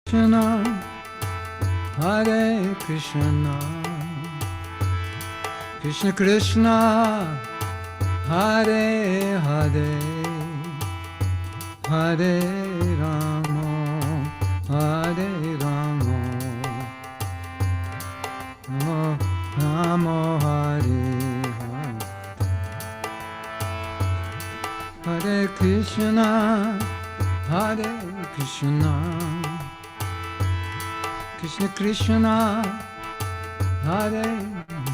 Krishna, Hare Krishna, Krishna Krishna, Hare Hare, Hare Rama, Hare Rama, Rama Hare Hare, Hare Krishna, Hare Krishna, Krishna Krishna, Hare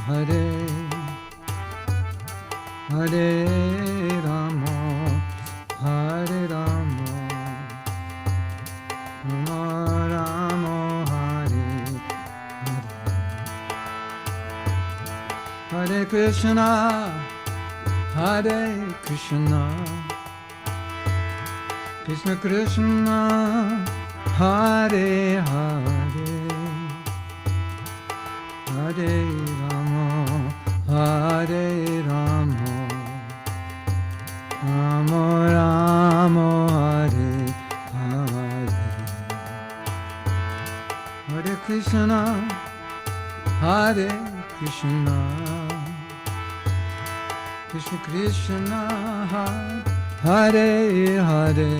Hare, Hare Rama, Hare Rama, Rama Rama, Hare Hare, Hare Krishna, Hare Krishna, Krishna Krishna, Hare Hare, Hare Rama, Hare Rama, Rama Rama, Hare Hare, Hare Krishna, Hare Krishna, Krishna Krishna, Hare Hare,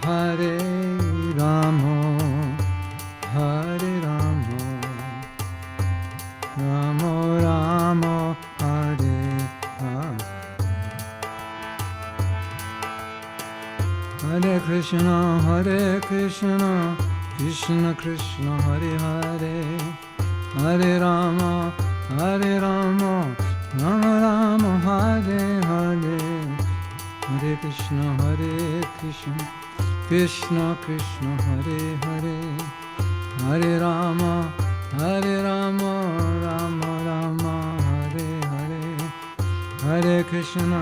Hare Rama, Hare Rama, Rama Rama, Hare Hare, Hare Krishna, Hare Krishna, Krishna Krishna, Hare Hare, Hare Rama, Hare Rama, Rama Rama, Hare Hare, Hare Krishna, Hare Krishna, Krishna Krishna, Hare Hare, Hare Rama, Hare Rama, Rama Rama, Hare Hare, Hare Krishna,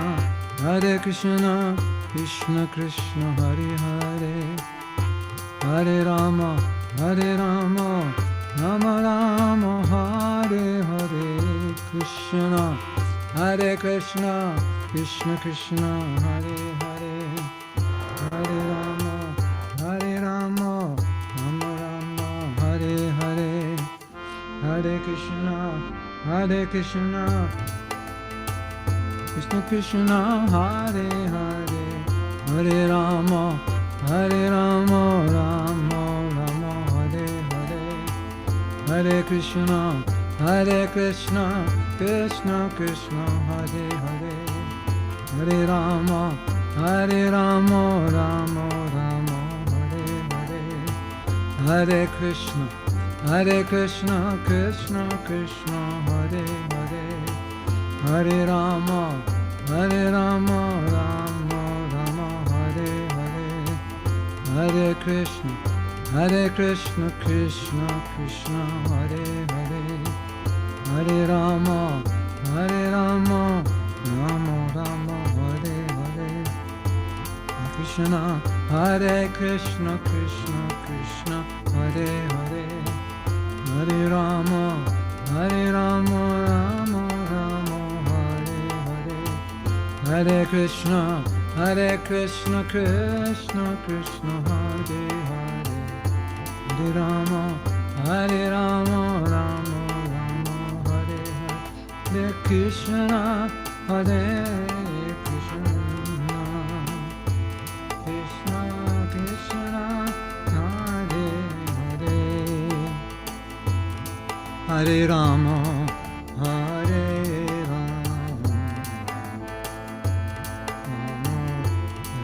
Hare Krishna, Krishna Krishna, Hare Hare, Hare Rama, Hare Rama, Rama Rama, Hare Hare, Krishna, Hare Krishna, Krishna Krishna, Hare Hare, Hare Rama, Hare Rama, Rama Rama, Hare Hare, Hare Krishna, Hare Krishna, Krishna Krishna, Hare Hare, Hare Rama, Hare Rama, Rama Rama, Hare Hare, Hare Krishna, Hare Krishna, Krishna Krishna, Hare Hare, Hare Rama, Hare Rama, Rama Rama, Hare Hare, Hare Krishna, Hare Krishna, Krishna Krishna, Hare Hare, Hare Rama, Hare Rama, Rama Rama, Hare Hare, Hare Krishna, Hare Krishna, Krishna Krishna, Hare Hare, Hare Rama, Hare Rama, Rama Rama, Hare Hare, Krishna, Hare Krishna, Krishna Krishna, Hare Hare, Hare Rama, Hare Rama, Rama Rama, Hare Hare, Hare Krishna, Hare Krishna, Krishna Krishna, Hare Hare, Hare Rama, Hare Rama, Rama Rama, Hare Hare, Hare Krishna, Hare Krishna, Krishna Krishna, Hare Hare, Hare Rama, Hare Rama,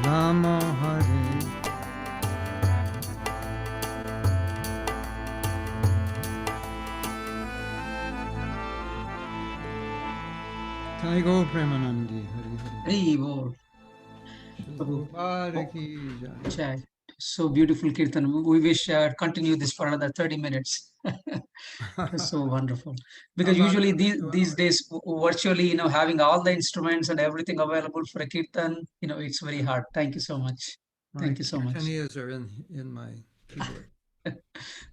Rama Rama, Hare. Taigo Premanandi, Hari Hari. Hey, Bol. Prabhupada ki jai. Jai. So beautiful, Kirtan. We wish continue this for another 30 minutes. It was so wonderful. Because usually these days, virtually, having all the instruments and everything available for a Kirtan, it's very hard. Thank you so much. Thank you so much. Kirtaniyas are in my keyboard.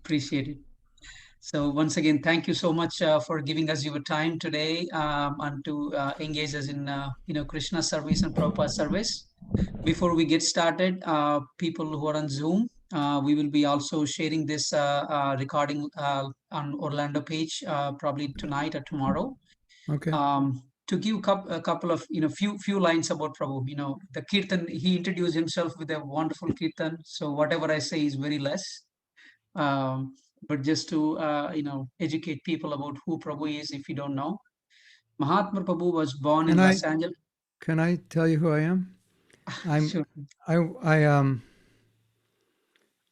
Appreciate it. So once again, thank you so much for giving us your time today and to engage us in Krishna service and Prabhupada service. Before we get started, people who are on Zoom, We will be also sharing this recording on Orlando page probably tonight or tomorrow. Okay. To give a couple of few lines about Prabhu. The kirtan, he introduced himself with a wonderful kirtan. So whatever I say is very less. But just to educate people about who Prabhu is, if you don't know. Mahatma Prabhu was born in Los Angeles. Can I tell you who I am? Sure.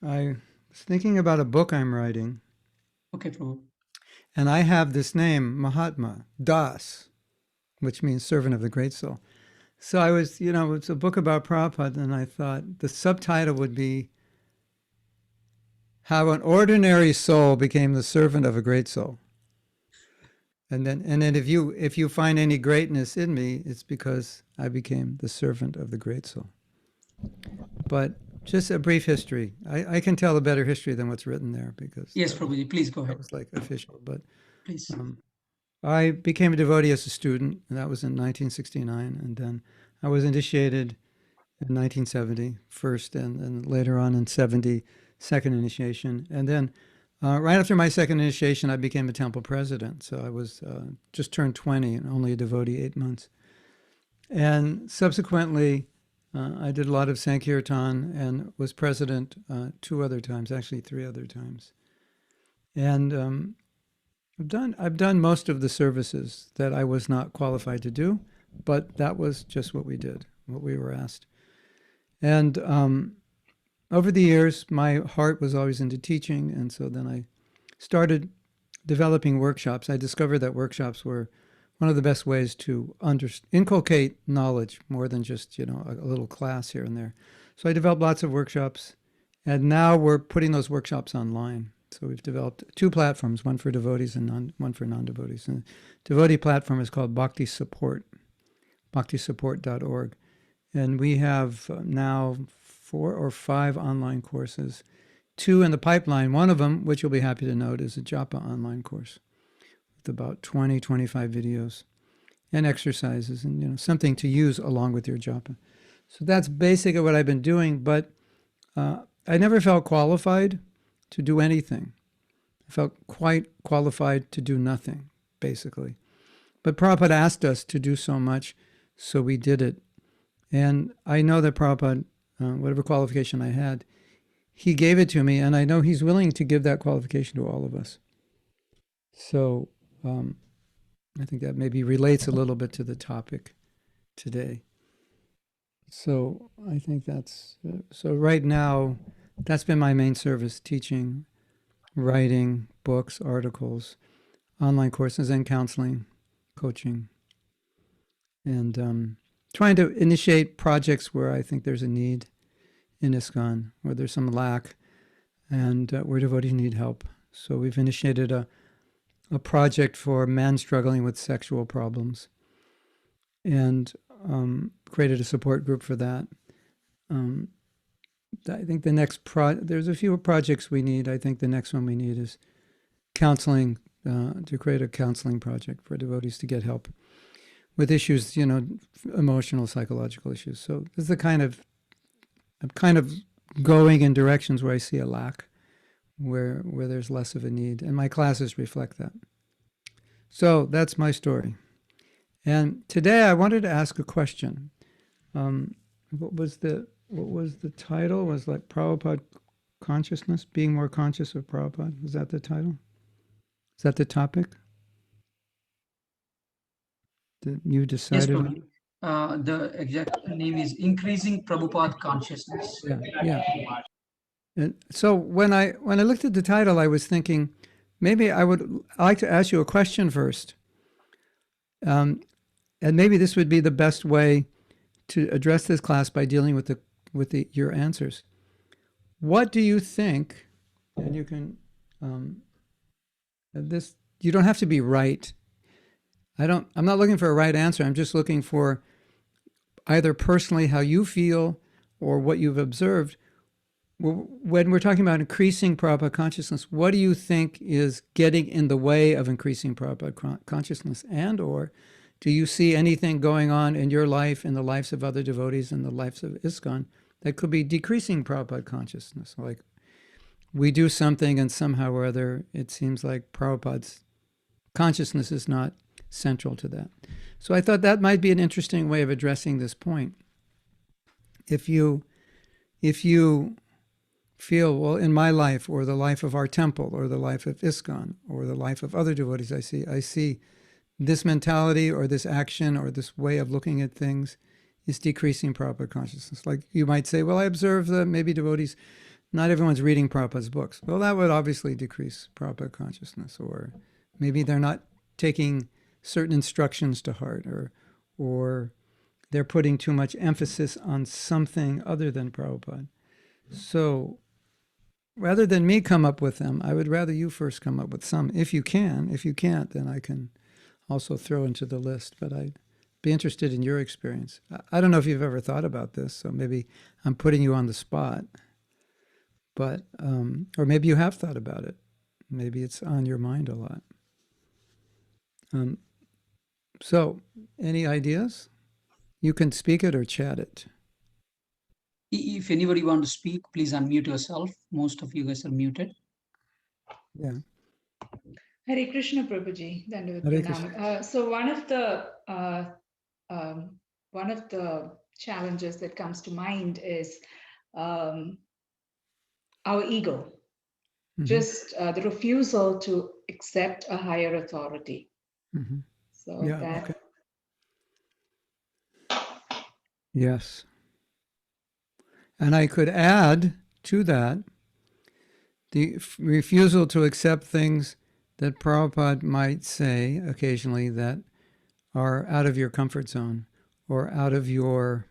I was thinking about a book I'm writing, Okay, Prabhu. and I have this name, Mahatma, Das, which means servant of the great soul. So I was, it's a book about Prabhupada, and I thought the subtitle would be How an Ordinary Soul Became the Servant of a Great Soul. And then if you find any greatness in me, it's because I became the servant of the great soul. But just a brief history. I can tell a better history than what's written there because Yes, Prabhuji, please go ahead. that was like official. But Please. I became a devotee as a student, and that was in 1969. And then I was initiated in 1970, first, and later on in 70, second initiation. And then right after my second initiation, I became a temple president. So I was just turned 20 and only a devotee 8 months. And subsequently, I did a lot of Sankirtan and was president 2 other times, actually 3 other times. And I've done most of the services that I was not qualified to do, but that was just what we did, what we were asked. And over the years, my heart was always into teaching, and so then I started developing workshops. I discovered that workshops were one of the best ways to inculcate knowledge more than just a little class here and there. So I developed lots of workshops, and now we're putting those workshops online. So we've developed 2 platforms, one for devotees and one for non-devotees. And the devotee platform is called Bhakti Support, bhaktisupport.org. And we have now 4 or 5 online courses, 2 in the pipeline. One of them, which you'll be happy to note, is a japa online course with about 20, 25 videos and exercises and something to use along with your japa. So that's basically what I've been doing, but I never felt qualified to do anything. I felt quite qualified to do nothing, basically. But Prabhupada asked us to do so much, so we did it. And I know that Prabhupada, whatever qualification I had, he gave it to me, and I know he's willing to give that qualification to all of us. So I think that maybe relates a little bit to the topic today. So I think so right now, that's been my main service: teaching, writing, books, articles, online courses, and counseling, coaching, and trying to initiate projects where I think there's a need in ISKCON, where there's some lack, and where devotees need help. So we've initiated a project for men struggling with sexual problems, and created a support group for that. I think the next there's a few projects we need. I think the next one we need is counseling, to create a counseling project for devotees to get help with issues, emotional, psychological issues. So this is I'm kind of going in directions where I see a lack, where there's less of a need, and my classes reflect that. So that's my story. And today I wanted to ask a question. What was the title? Was like Prabhupada Consciousness, being more conscious of Prabhupada. Was that the title? Is that the topic that you decided on? Yes, Prabhuji. The exact name is Increasing Prabhupada Consciousness. Yeah. And so when I looked at the title, I was thinking maybe I would like to ask you a question first. And maybe this would be the best way to address this class by dealing with your answers. What do you think? And you can you don't have to be right. I'm not looking for a right answer. I'm just looking for either personally how you feel or what you've observed. When we're talking about increasing Prabhupada consciousness, what do you think is getting in the way of increasing Prabhupada consciousness? And or do you see anything going on in your life, in the lives of other devotees, in the lives of ISKCON, that could be decreasing Prabhupada consciousness? Like we do something and somehow or other it seems like Prabhupada's consciousness is not central to that. So I thought that might be an interesting way of addressing this point. If you feel, well, in my life or the life of our temple or the life of ISKCON or the life of other devotees I see this mentality or this action or this way of looking at things is decreasing Prabhupada consciousness. Like you might say, well, I observe that maybe devotees, not everyone's reading Prabhupada's books. Well, that would obviously decrease Prabhupada consciousness. Or maybe they're not taking certain instructions to heart, or they're putting too much emphasis on something other than Prabhupada. So rather than me come up with them, I would rather you first come up with some, if you can. If you can't, then I can also throw into the list. But I'd be interested in your experience. I don't know if you've ever thought about this, so maybe I'm putting you on the spot. But, or maybe you have thought about it. Maybe it's on your mind a lot. So, any ideas? You can speak it or chat it. If anybody want to speak, please unmute yourself. Most of you guys are muted. Yeah. Hare Krishna, Prabhuji. Dandavat Hare Pranam. Krishna. So one of the challenges that comes to mind is our ego, just the refusal to accept a higher authority. So Yeah. that. Okay. Yes. And I could add to that the refusal to accept things that Prabhupada might say occasionally that are out of your comfort zone or out of your,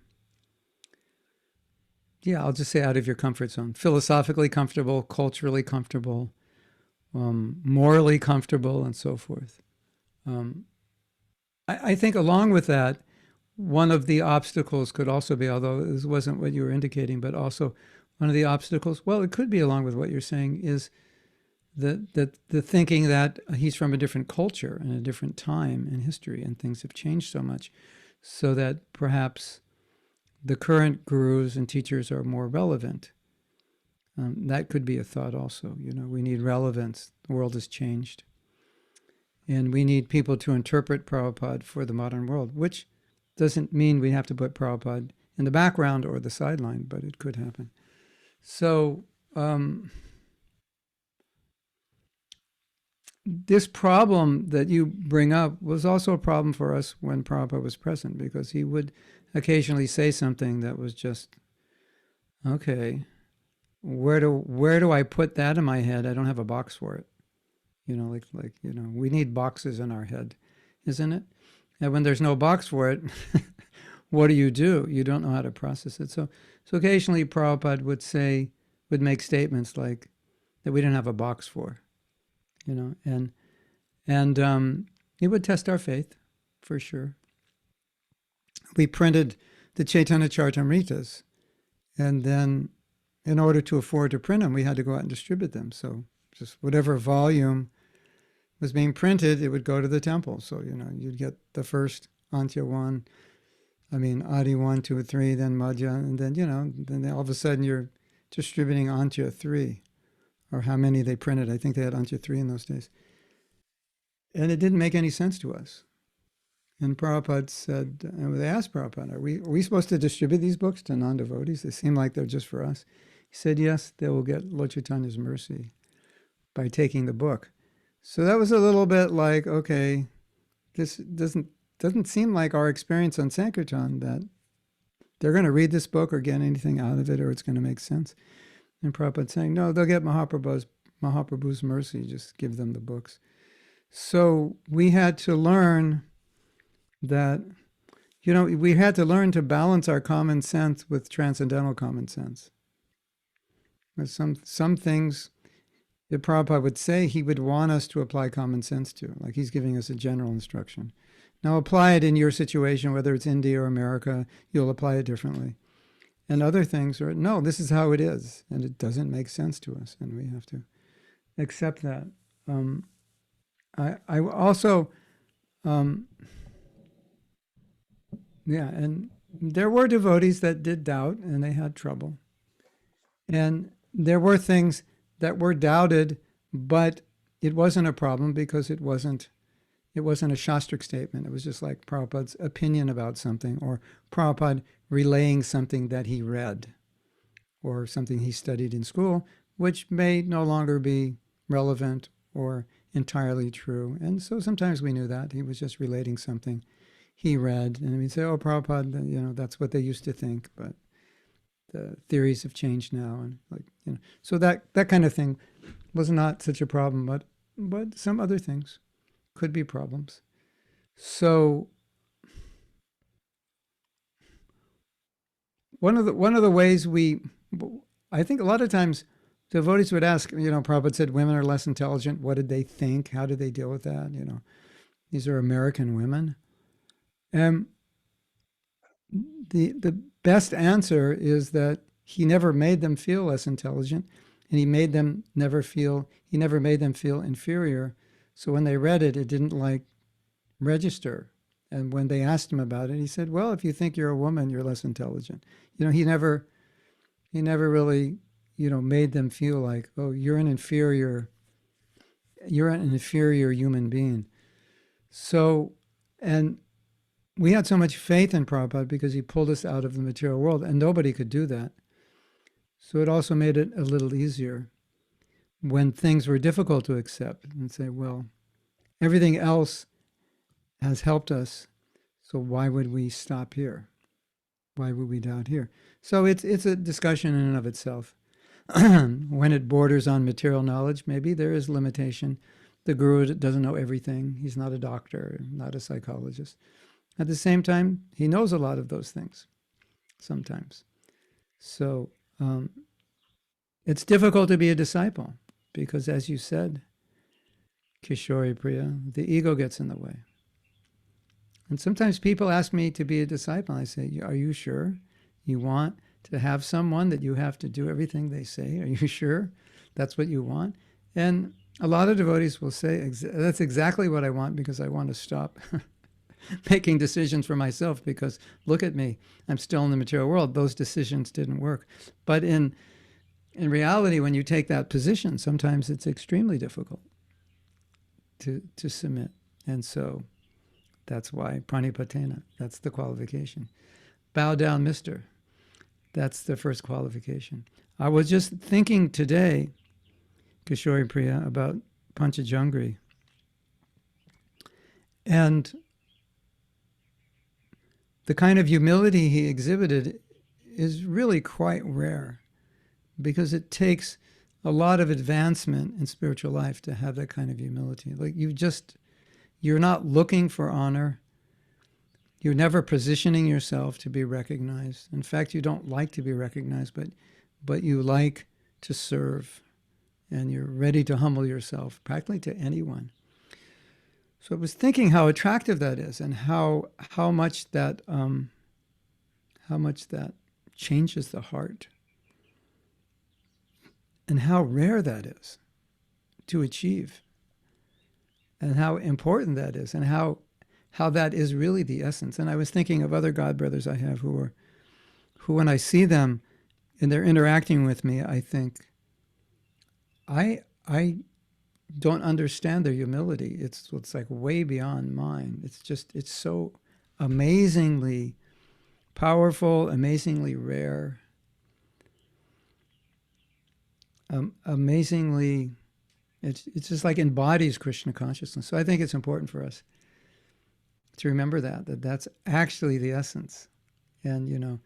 I'll just say out of your comfort zone. Philosophically comfortable, culturally comfortable, morally comfortable, and so forth. I think along with that, one of the obstacles could also be, although this wasn't what you were indicating, but also one of the obstacles, well, it could be along with what you're saying, is the thinking that he's from a different culture and a different time in history and things have changed so much so that perhaps the current gurus and teachers are more relevant. That could be a thought also. We need relevance. The world has changed. And we need people to interpret Prabhupada for the modern world, which doesn't mean we have to put Prabhupada in the background or the sideline, but it could happen. So this problem that you bring up was also a problem for us when Prabhupada was present, because he would occasionally say something that was just, okay, where do I put that in my head? I don't have a box for it. We need boxes in our head, isn't it? And when there's no box for it, what do? You don't know how to process it. So occasionally Prabhupada would make statements like that we didn't have a box for, and it would test our faith, for sure. We printed the Chaitanya Charitamritas, and then in order to afford to print them, we had to go out and distribute them. So just whatever volume was being printed, it would go to the temple. So, you'd get the first Antya 1, Adi 1, 2, 3, then Madhya, and then, then all of a sudden you're distributing Antya 3, or how many they printed. I think they had Antya 3 in those days. And it didn't make any sense to us. And Prabhupada said, and they asked Prabhupada, are we supposed to distribute these books to non-devotees? They seem like they're just for us. He said, yes, they will get Lord Chaitanya's mercy by taking the book. So that was a little bit like, okay, this doesn't seem like our experience on Sankirtan, that they're going to read this book or get anything out of it, or it's going to make sense. And Prabhupada saying, no, they'll get Mahaprabhu's mercy, just give them the books. So we had to learn that, we had to learn to balance our common sense with transcendental common sense. Some things that Prabhupada would say he would want us to apply common sense to, like he's giving us a general instruction. Now apply it in your situation, whether it's India or America, you'll apply it differently. And other things are, no, this is how it is, and it doesn't make sense to us, and we have to accept that. I also, and there were devotees that did doubt, and they had trouble. And there were things that were doubted, but it wasn't a problem because it wasn't a Shastric statement. It was just like Prabhupada's opinion about something, or Prabhupada relaying something that he read, or something he studied in school, which may no longer be relevant or entirely true. And so sometimes we knew that. He was just relating something he read, and we'd say, oh, Prabhupada, that's what they used to think, but the theories have changed now. And so that kind of thing was not such a problem, but some other things could be problems. So one of the ways I think a lot of times devotees would ask, Prabhupada said women are less intelligent. What did they think? How did they deal with that? These are American women. The best answer is that he never made them feel less intelligent, and he never made them feel inferior. So when they read it, it didn't register. And when they asked him about it, he said, well, if you think you're a woman, you're less intelligent. He never really, made them feel like, oh, you're an inferior human being. So, and we had so much faith in Prabhupada because he pulled us out of the material world, and nobody could do that. So it also made it a little easier when things were difficult to accept, and say, well, everything else has helped us, so why would we stop here? Why would we doubt here? So it's a discussion in and of itself. When it borders on material knowledge, maybe there is limitation. The guru doesn't know everything. He's not a doctor, not a psychologist. At the same time, he knows a lot of those things sometimes. So it's difficult to be a disciple because, as you said, Kishori Priya, the ego gets in the way. And sometimes people ask me to be a disciple. I say, are you sure you want to have someone that you have to do everything they say? Are you sure that's what you want? And a lot of devotees will say, that's exactly what I want, because I want to stop making decisions for myself, because look at me, I'm still in the material world. Those decisions didn't work. But in reality, when you take that position, sometimes it's extremely difficult to submit. And so that's why pranipatena, that's the qualification. Bow down, mister. That's the first qualification. I was just thinking today, Kishori Priya, about Panchajangri. And the kind of humility he exhibited is really quite rare, because it takes a lot of advancement in spiritual life to have that kind of humility. Like you're not looking for honor. You're never positioning yourself to be recognized. In fact, you don't like to be recognized, but you like to serve, and you're ready to humble yourself practically to anyone. So I was thinking how attractive that is, and how much that changes the heart, and how rare that is to achieve, and how important that is, and how that is really the essence. And I was thinking of other godbrothers I have who when I see them and they're interacting with me, I think, I don't understand their humility. It's like way beyond mine. It's so amazingly powerful, amazingly rare, amazingly, it's just like embodies Krishna consciousness. So I think it's important for us to remember that's actually the essence. And,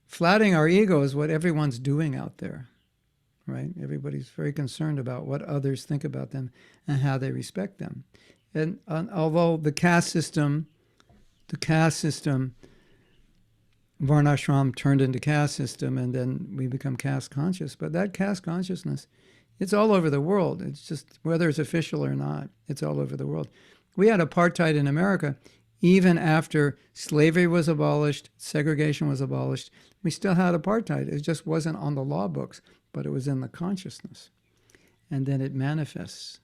flattening our ego is what everyone's doing out there, right? Everybody's very concerned about what others think about them and how they respect them. And although the caste system, Varnashram turned into caste system, and then we become caste conscious. But that caste consciousness, it's all over the world. It's just, whether it's official or not, it's all over the world. We had apartheid in America. Even after slavery was abolished, segregation was abolished, we still had apartheid. It just wasn't on the law books, but it was in the consciousness. And then it manifests.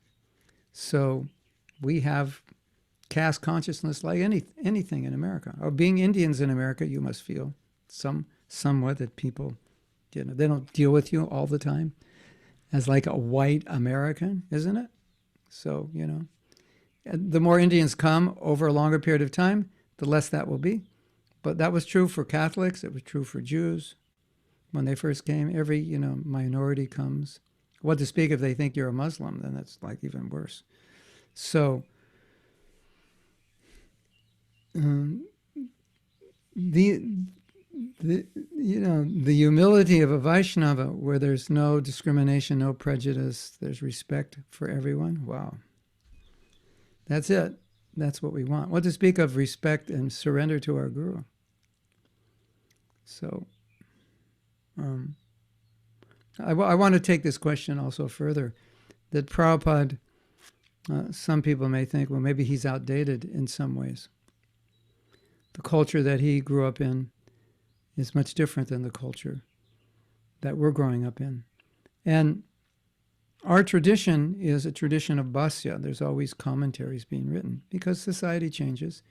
So we have caste consciousness like anything in America. Or being Indians in America, you must feel somewhat that people, they don't deal with you all the time. as like a white American, isn't it? So, the more Indians come over a longer period of time, the less that will be. But that was true for Catholics. It was true for Jews when they first came. Every, minority comes. What to speak if they think you're a Muslim, then that's like even worse. So the the humility of a Vaishnava, where there's no discrimination, no prejudice, there's respect for everyone. Wow. That's it. That's what we want. What to speak of respect and surrender to our Guru. So I want to take this question also further, that Prabhupada, some people may think, well, maybe he's outdated in some ways. The culture that he grew up in is much different than the culture that we're growing up in. And our tradition is a tradition of bhasya. There's always commentaries being written because society changes.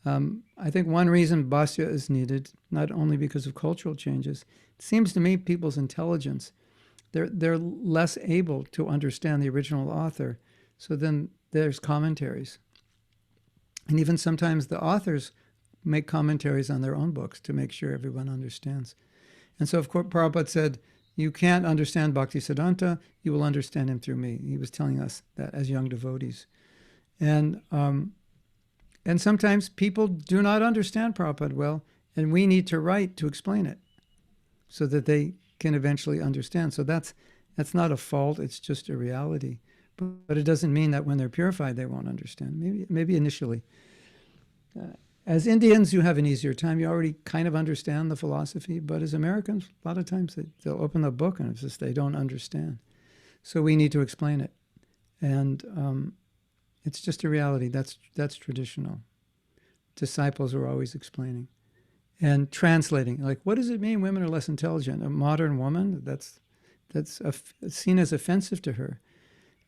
I think one reason bhasya is needed, not only because of cultural changes, it seems to me people's intelligence, they're less able to understand the original author. So then there's commentaries. And even sometimes the authors make commentaries on their own books to make sure everyone understands. And so, of course, Prabhupada said, you can't understand Bhaktisiddhanta, you will understand him through me. He was telling us that as young devotees. And sometimes people do not understand Prabhupada well, and we need to write to explain it so that they can eventually understand. So that's not a fault, it's just a reality. But it doesn't mean that when they're purified, they won't understand. Maybe initially. As Indians, you have an easier time. You already kind of understand the philosophy. But as Americans, a lot of times they'll open the book and it's just they don't understand. So we need to explain it. And it's just a reality. That's traditional. Disciples are always explaining and translating. Like, what does it mean women are less intelligent? A modern woman, that's seen as offensive to her.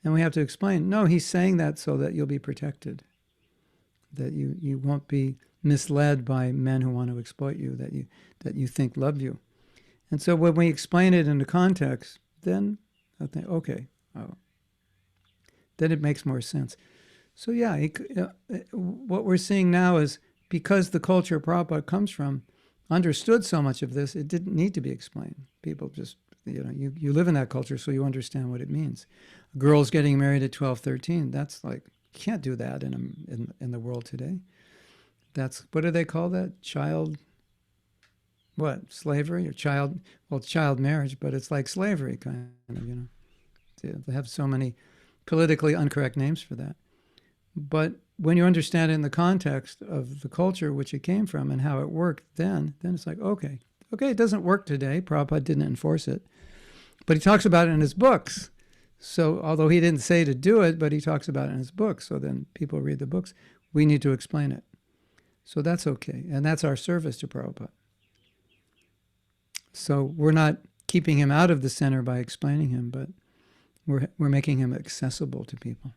And we have to explain, no, he's saying that so that you'll be protected, that you won't be misled by men who want to exploit you, that you think love you. And so when we explain it in the context, then I think, okay, then it makes more sense. So yeah, what we're seeing now is because the culture Prabhupada comes from understood so much of this, it didn't need to be explained. People just, you live in that culture, so you understand what it means. Girls getting married at 12, 13, that's like, you can't do that in the world today. That's, what do they call that? Slavery or child marriage, but it's like slavery kind of, They have so many politically incorrect names for that. But when you understand it in the context of the culture which it came from and how it worked then it's like, okay, it doesn't work today. Prabhupada didn't enforce it. But he talks about it in his books. So although he didn't say to do it, but he talks about it in his books. So then people read the books. We need to explain it. So that's okay. And that's our service to Prabhupada. So we're not keeping him out of the center by explaining him, but we're making him accessible to people.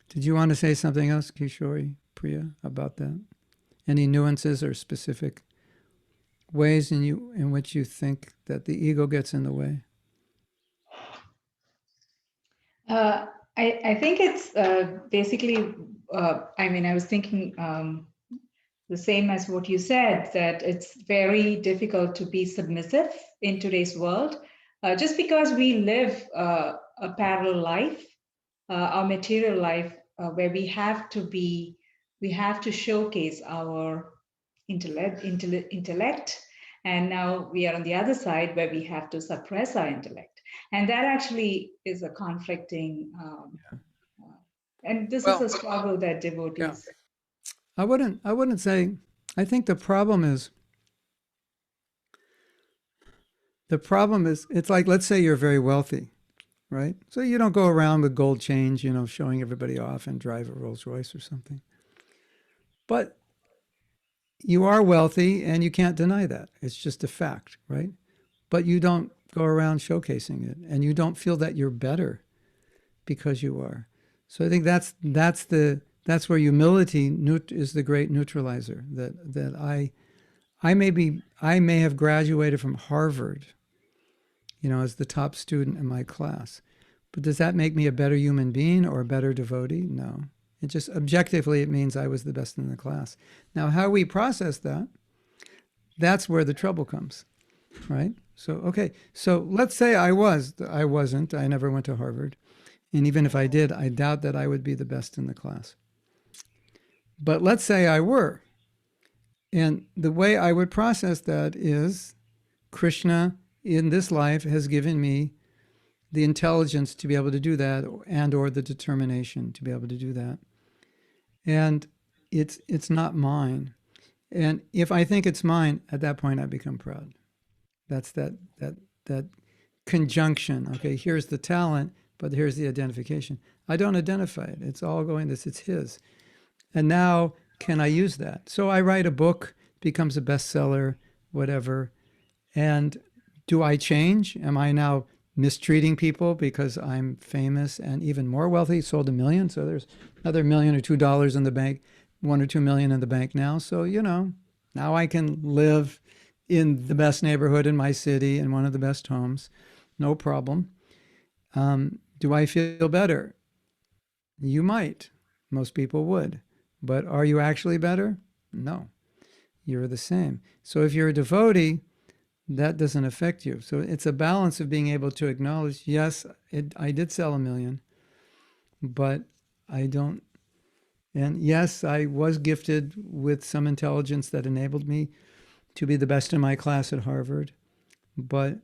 Did you want to say something else, Kishori, Priya, about that? Any nuances or specific ways in which you think that the ego gets in the way? I think it's basically, I was thinking the same as what you said, that it's very difficult to be submissive in today's world. Just because we live a parallel life, our material life, where we have to showcase our intellect, and now we are on the other side where we have to suppress our intellect, and that actually is a conflicting. And this is a struggle that devotees. Yeah. I wouldn't say. I think the problem is. It's like, let's say you're very wealthy, right? So you don't go around with gold chains, showing everybody off and drive a Rolls Royce or something. But you are wealthy and you can't deny that. It's just a fact, right? But you don't go around showcasing it and you don't feel that you're better because you are. So I think that's where humility is the great neutralizer, that I may have graduated from Harvard, as the top student in my class. But does that make me a better human being or a better devotee? No. It just objectively, it means I was the best in the class. Now, how we process that, that's where the trouble comes, right? So, okay. So let's say I wasn't, I never went to Harvard. And even if I did, I doubt that I would be the best in the class. But let's say I were. And the way I would process that is Krishna in this life has given me the intelligence to be able to do that, and or the determination to be able to do that. And it's not mine. And if I think it's mine, at that point I become proud. That's that conjunction. Okay, here's the talent, but here's the identification. I don't identify it. It's all going this, it's his. And now can I use that? So I write a book, becomes a bestseller, whatever. And do I change? Am I now mistreating people because I'm famous and even more wealthy, sold $1 million? So there's another $1 million or $2 in the bank, $1 or $2 million in the bank now. So, now I can live in the best neighborhood in my city in one of the best homes. No problem. Do I feel better? You might. Most people would. But are you actually better? No. You're the same. So if you're a devotee, that doesn't affect you. So it's a balance of being able to acknowledge, yes, I did sell $1 million, but I don't. And yes, I was gifted with some intelligence that enabled me to be the best in my class at Harvard, but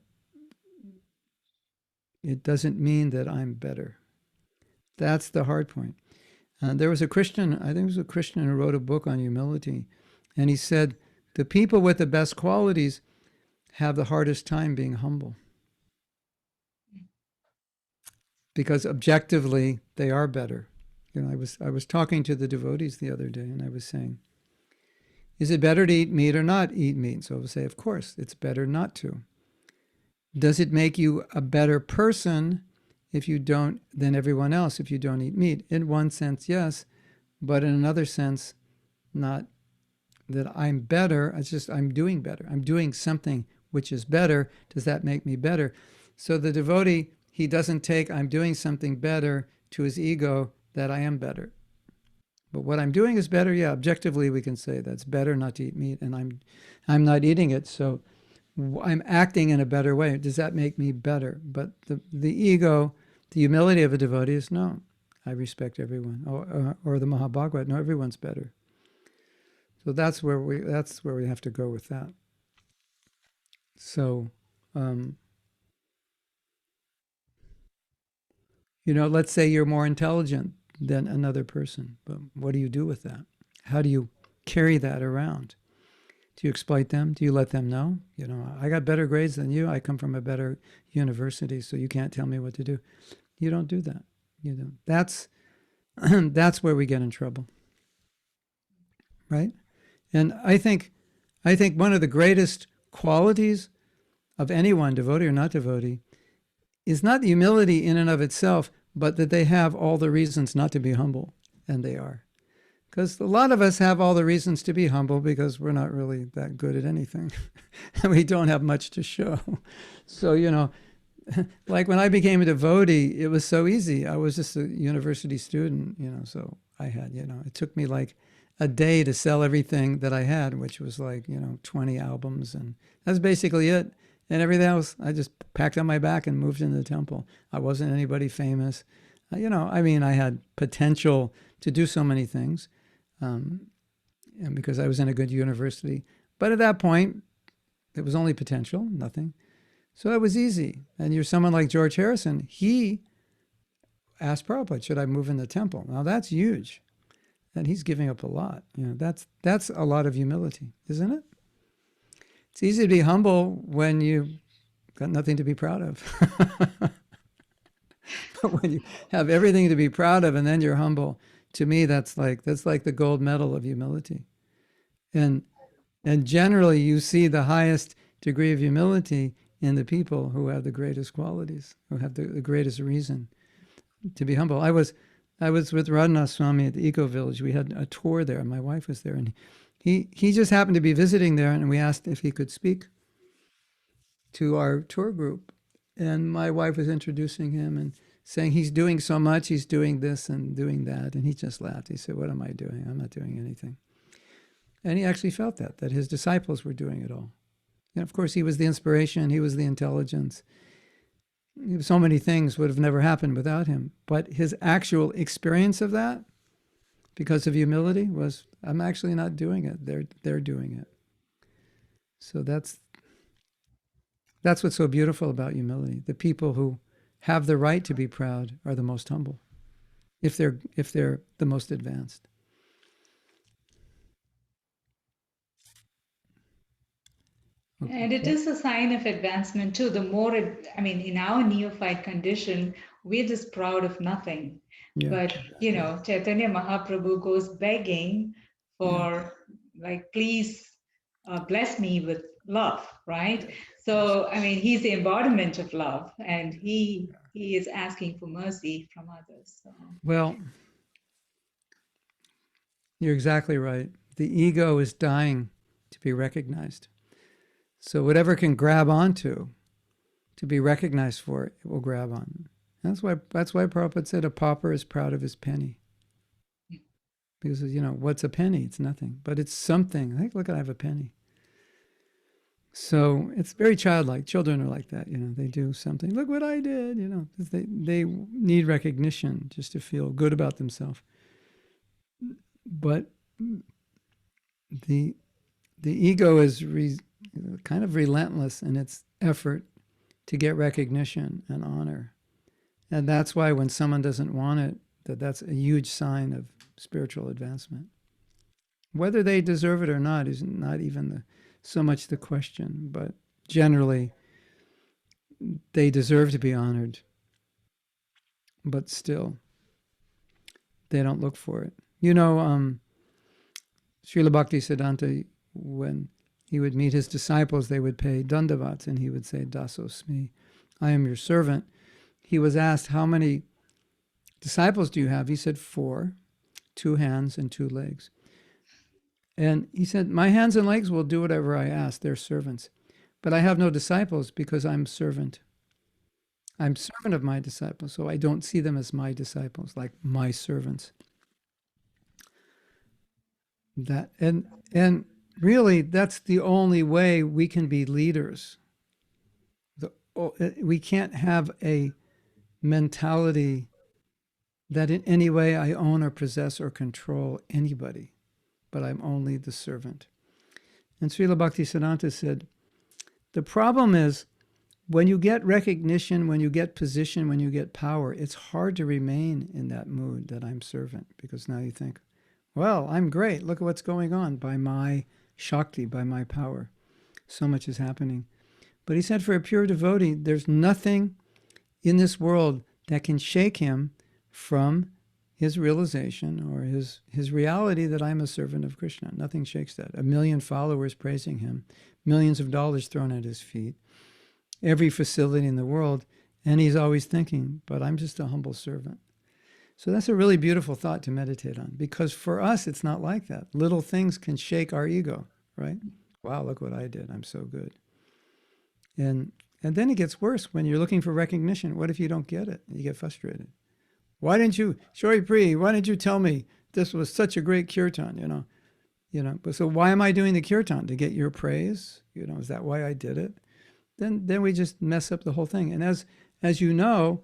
it doesn't mean that I'm better. That's the hard point. There was a Christian, I think it was a Christian who wrote a book on humility, and he said, the people with the best qualities have the hardest time being humble. Because objectively, they are better. I was talking to the devotees the other day, and I was saying, is it better to eat meat or not eat meat? So I would say, of course, it's better not to. Does it make you a better person if you don't, than everyone else if you don't eat meat? In one sense, yes, but in another sense, not that I'm better. It's just I'm doing better. I'm doing something which is better. Does that make me better? So the devotee, he doesn't take I'm doing something better to his ego that I am better. But what I'm doing is better. Yeah, objectively we can say that's better not to eat meat, and I'm not eating it. So I'm acting in a better way. Does that make me better? But the ego, the humility of a devotee is no. I respect everyone. Or the Mahabhagavad, no, everyone's better. So that's where we have to go with that. So, let's say you're more intelligent than another person, but what do you do with that? How do you carry that around? Do you exploit them? Do you let them know? I got better grades than you. I come from a better university, so you can't tell me what to do. You don't do that. You don't. That's where we get in trouble, right? And I think one of the greatest qualities of anyone, devotee or not devotee, is not the humility in and of itself, but that they have all the reasons not to be humble, and they are. Because a lot of us have all the reasons to be humble because we're not really that good at anything. And we don't have much to show. So, like when I became a devotee, it was so easy. I was just a university student, so I had, it took me like a day to sell everything that I had, which was like, 20 albums. And that's basically it. And everything else, I just packed on my back and moved into the temple. I wasn't anybody famous. I had potential to do so many things. And because I was in a good university. But at that point, it was only potential, nothing. So it was easy. And you're someone like George Harrison. He asked Prabhupada, should I move in the temple? Now that's huge. And he's giving up a lot. That's a lot of humility, isn't it? It's easy to be humble when you've got nothing to be proud of. But when you have everything to be proud of and then you're humble, to me, that's like the gold medal of humility. And generally you see the highest degree of humility in the people who have the greatest qualities, who have the greatest reason to be humble. I was with Radhanath Swami at the Eco Village. We had a tour there. My wife was there, and He just happened to be visiting there, and we asked if he could speak to our tour group. And my wife was introducing him and saying he's doing so much, he's doing this and doing that. And he just laughed. He said, "What am I doing? I'm not doing anything." And he actually felt that his disciples were doing it all. And of course, he was the inspiration, he was the intelligence. So many things would have never happened without him. But his actual experience of that, because of humility, was, I'm actually not doing it. They're doing it. So that's what's so beautiful about humility. The people who have the right to be proud are the most humble, if they're the most advanced. Okay. And it is a sign of advancement too. The more, in our neophyte condition, we're just proud of nothing. Yeah. But, Chaitanya Mahaprabhu goes begging for, please bless me with love, right? So, he's the embodiment of love, and he is asking for mercy from others. So. Well, you're exactly right. The ego is dying to be recognized. So whatever can grab onto to be recognized for it will grab on. That's why Prabhupada said a pauper is proud of his penny. Because, what's a penny? It's nothing. But it's something. Like, look, I have a penny. So it's very childlike. Children are like that. They do something. Look what I did. They need recognition just to feel good about themselves. But the ego is kind of relentless in its effort to get recognition and honor. And that's why when someone doesn't want it, that's a huge sign of spiritual advancement. Whether they deserve it or not is not even so much the question, but generally they deserve to be honored, but still they don't look for it. Srila Bhaktisiddhanta, when he would meet his disciples, they would pay dandavats, and he would say, "Dasosmi, I am your servant." He was asked, "How many disciples do you have?" He said, 4, 2 hands and 2 legs. And he said, "My hands and legs will do whatever I ask. They're servants. But I have no disciples because I'm servant. I'm servant of my disciples, so I don't see them as my disciples, like my servants." That and really, that's the only way we can be leaders. We can't have a mentality that in any way I own or possess or control anybody, but I'm only the servant. And Srila Bhaktisiddhanta said, the problem is when you get recognition, when you get position, when you get power, it's hard to remain in that mood that I'm servant, because now you think, well, I'm great. Look at what's going on by my Shakti, by my power. So much is happening. But he said for a pure devotee, there's nothing in this world that can shake him from his realization or his reality that I'm a servant of Krishna. Nothing shakes that. 1 million followers praising him, millions of dollars thrown at his feet, every facility in the world, and he's always thinking, but I'm just a humble servant. So that's a really beautiful thought to meditate on, because for us, it's not like that. Little things can shake our ego, right? Wow, look what I did. I'm so good. And then it gets worse when you're looking for recognition. What if you don't get it? You get frustrated. Why didn't you, Shori Pri, why didn't you tell me this was such a great kirtan, But so why am I doing the kirtan? To get your praise? Is that why I did it? Then we just mess up the whole thing. And as you know,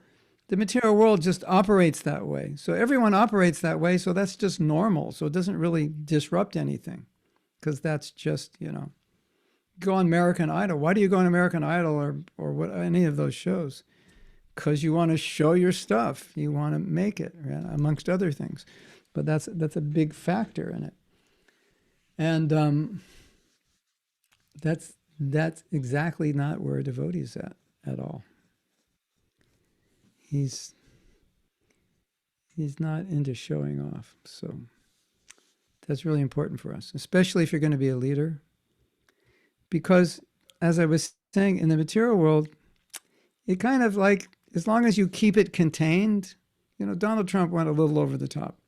the material world just operates that way. So everyone operates that way, so that's just normal. So it doesn't really disrupt anything, because that's just, Go on American Idol. Why do you go on American Idol or what, any of those shows? Because you want to show your stuff. You want to make it, right? Amongst other things. But that's a big factor in it. And that's exactly not where a devotee is at all. He's not into showing off. So that's really important for us, especially if you're going to be a leader. Because, as I was saying, in the material world, it kind of as long as you keep it contained, Donald Trump went a little over the top.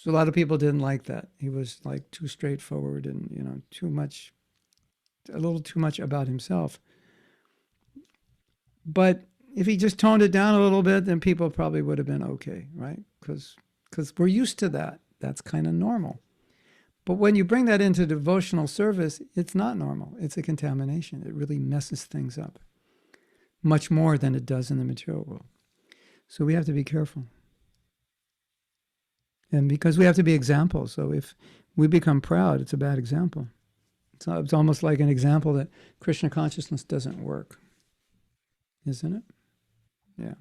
So a lot of people didn't like that. He was like too straightforward and, too much, a little too much about himself. But if he just toned it down a little bit, then people probably would have been okay, right? Because we're used to that. That's kind of normal. But when you bring that into devotional service, it's not normal. It's a contamination. It really messes things up much more than it does in the material world. So we have to be careful. And because we have to be examples. So if we become proud, it's a bad example. It's almost like an example that Krishna consciousness doesn't work. Isn't it? Yeah.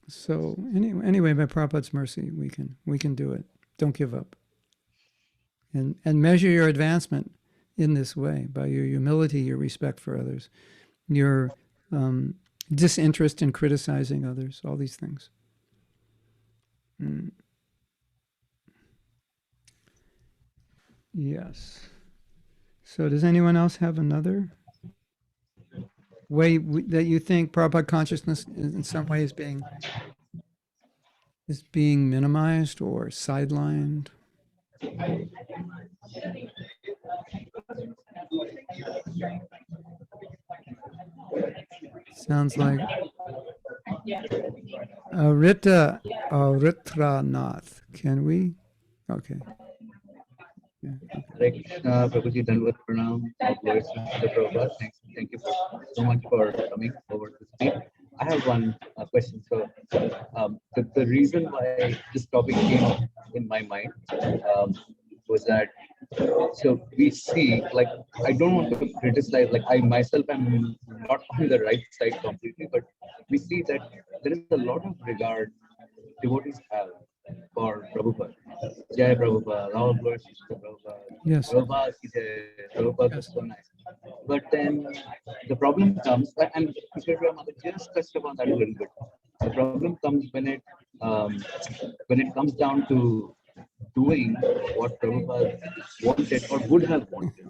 So anyway, by Prabhupada's mercy, we can do it. Don't give up. And measure your advancement in this way, by your humility, your respect for others, your disinterest in criticizing others, all these things. Yes. So does anyone else have another way that you think Prabhupada consciousness in some way is being minimized or sidelined? Sounds like Ritra Nath. Can we? Okay. Yeah. Hare Krishna, Prabhuji, Dandavat Pranam, all glories to the Prabhupada. Thank you so much for coming over to speak. I have one question. So, the reason why this topic came in my mind was that, so we see, like, I don't want to criticize, like, I myself am not on the right side completely, but we see that there is a lot of regard devotees have for Prabhupada. Jai Prabhupada, all glories to Prabhupada. Yes. Prabhupada ki jai, Prabhupada was so nice. But then the problem comes, and Krishna Mother just touched upon that a little bit. The problem comes when it comes down to doing what Prabhupada wanted or would have wanted.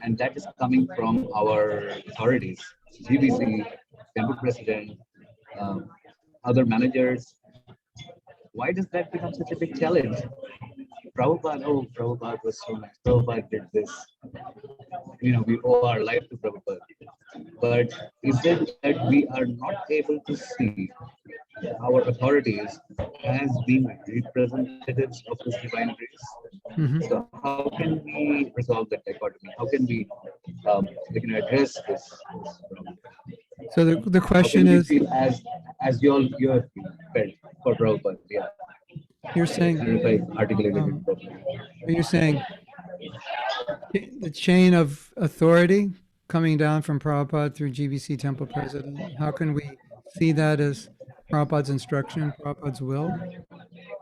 And that is coming from our authorities, GBC, temple president, other managers. Why does that become such a big challenge? Prabhupada was so nice. Prabhupada did this. We owe our life to Prabhupada. But is it that we are not able to see our authorities as being representatives of this divine grace? Mm-hmm. So how can we resolve that dichotomy? How can we address this problem? So the How question can we is, feel as you have felt for Prabhupada? Yeah. you're I saying, don't know if I articulated it properly. are you saying the chain of authority coming down from Prabhupada through GBC temple president? How can we see that as Prabhupada's instruction, Prabhupada's will?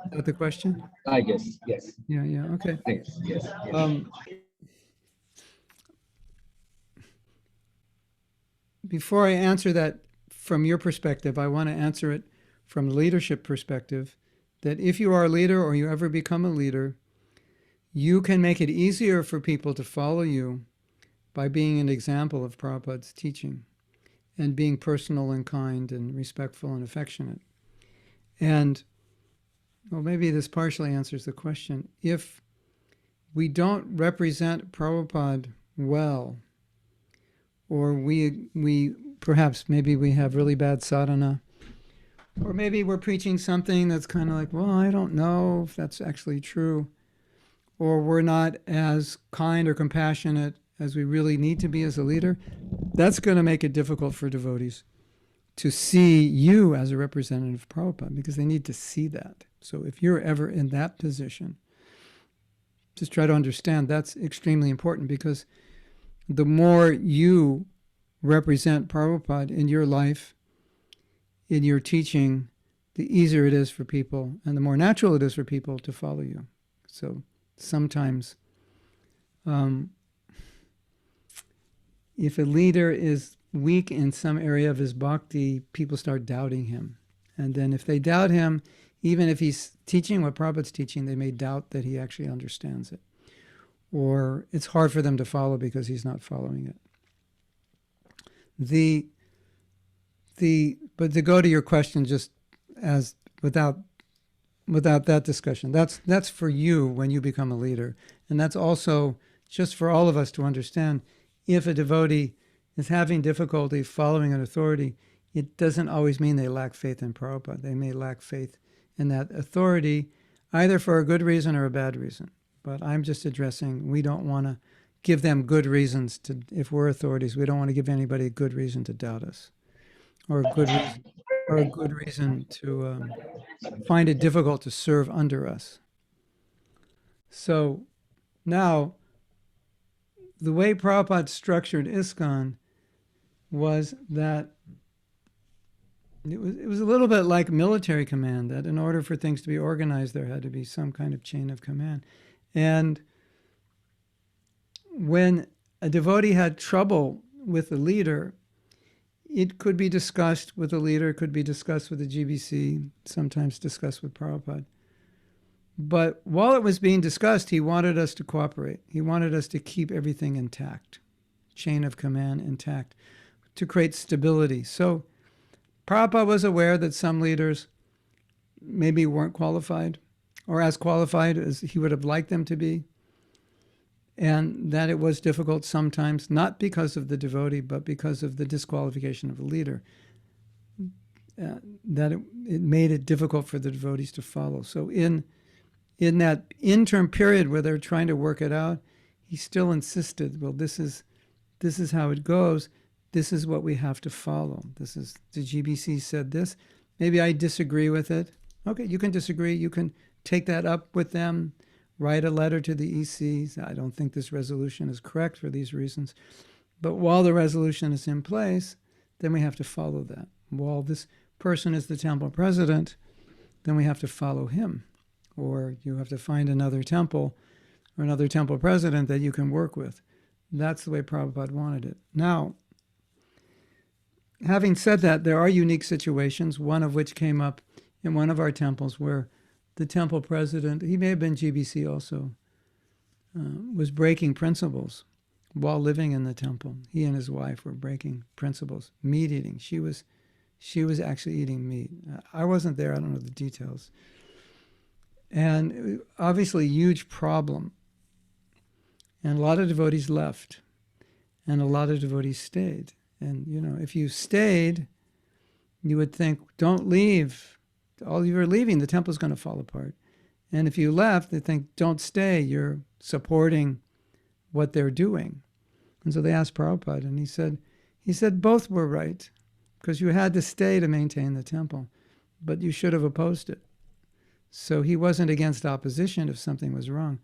Is that the question? I guess, yes. Yeah, okay. Yes. Before I answer that from your perspective, I want to answer it from the leadership perspective, that if you are a leader or you ever become a leader, you can make it easier for people to follow you by being an example of Prabhupada's teaching and being personal and kind and respectful and affectionate. And, well, maybe this partially answers the question. If we don't represent Prabhupada well, or we perhaps maybe we have really bad sadhana, or maybe we're preaching something that's kind of like, well, I don't know if that's actually true, or we're not as kind or compassionate as we really need to be as a leader, that's going to make it difficult for devotees to see you as a representative of Prabhupada, because they need to see that. So if you're ever in that position, just try to understand that's extremely important, because the more you represent Prabhupada in your life, in your teaching, the easier it is for people, and the more natural it is for people to follow you. So sometimes, if a leader is weak in some area of his bhakti, people start doubting him. And then if they doubt him, even if he's teaching what Prabhupada's teaching, they may doubt that he actually understands it. Or it's hard for them to follow because he's not following it. But to go to your question just as without without that discussion. That's for you when you become a leader. And that's also just for all of us to understand. If a devotee is having difficulty following an authority, it doesn't always mean they lack faith in Prabhupada. They may lack faith in that authority, either for a good reason or a bad reason. But I'm just addressing, we don't want to give them good reasons to, if we're authorities, we don't want to give anybody a good reason to doubt us, or a good reason to find it difficult to serve under us. So now, the way Prabhupada structured ISKCON was that it was a little bit like military command, that in order for things to be organized, there had to be some kind of chain of command. And when a devotee had trouble with the leader, it could be discussed with the leader, it could be discussed with the GBC, sometimes discussed with Prabhupada. But while it was being discussed, he wanted us to cooperate. He wanted us to keep everything intact, chain of command intact, to create stability. So Prabhupada was aware that some leaders maybe weren't qualified, or as qualified as he would have liked them to be, and that it was difficult sometimes, not because of the devotee, but because of the disqualification of the leader, that it made it difficult for the devotees to follow. So in that interim period where they're trying to work it out, he still insisted, well, this is how it goes. This is what we have to follow. This is, the GBC said this. Maybe I disagree with it. Okay, you can disagree. You can take that up with them, write a letter to the ECs. I don't think this resolution is correct for these reasons. But while the resolution is in place, then we have to follow that. While this person is the temple president, then we have to follow him. Or you have to find another temple or another temple president that you can work with. That's the way Prabhupada wanted it. Now, having said that, there are unique situations, one of which came up in one of our temples where the temple president, he may have been GBC also, was breaking principles while living in the temple. He and his wife were breaking principles, meat eating. She was actually eating meat. I wasn't there, I don't know the details. And obviously, huge problem. And a lot of devotees left, and a lot of devotees stayed. And, you know, if you stayed, you would think, don't leave. All you are leaving, the temple's going to fall apart. And if you left, they think, don't stay. You're supporting what they're doing. And so they asked Prabhupada, and he said both were right, because you had to stay to maintain the temple, but you should have opposed it. So he wasn't against opposition if something was wrong.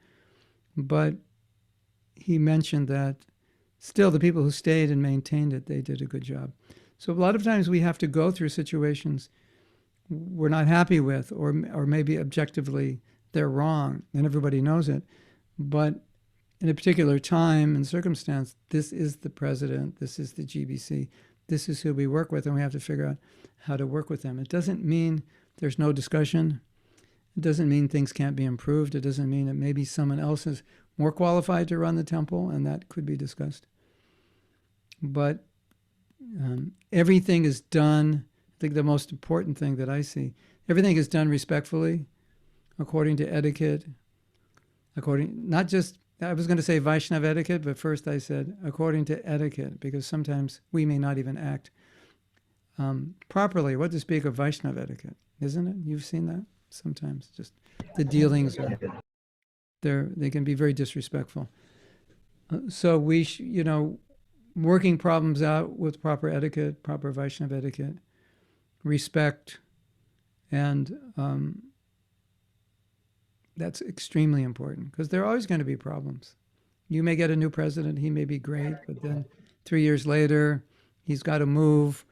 But he mentioned that still the people who stayed and maintained it, they did a good job. So a lot of times we have to go through situations we're not happy with, or maybe objectively they're wrong, and everybody knows it. But in a particular time and circumstance, this is the president, this is the GBC, this is who we work with, and we have to figure out how to work with them. It doesn't mean there's no discussion. It doesn't mean things can't be improved. It doesn't mean that maybe someone else is more qualified to run the temple, and that could be discussed. But everything is done, I think the most important thing that I see, everything is done respectfully, according to etiquette, not just, I was going to say Vaishnava etiquette, but first I said according to etiquette, because sometimes we may not even act properly. What to speak of Vaishnava etiquette, isn't it? You've seen that sometimes. Just the dealings are, they can be very disrespectful. So we, working problems out with proper etiquette, proper Vaishnava etiquette, respect, and that's extremely important, because there are always going to be problems. You may get a new president, he may be great, but then 3 years later, he's got to move,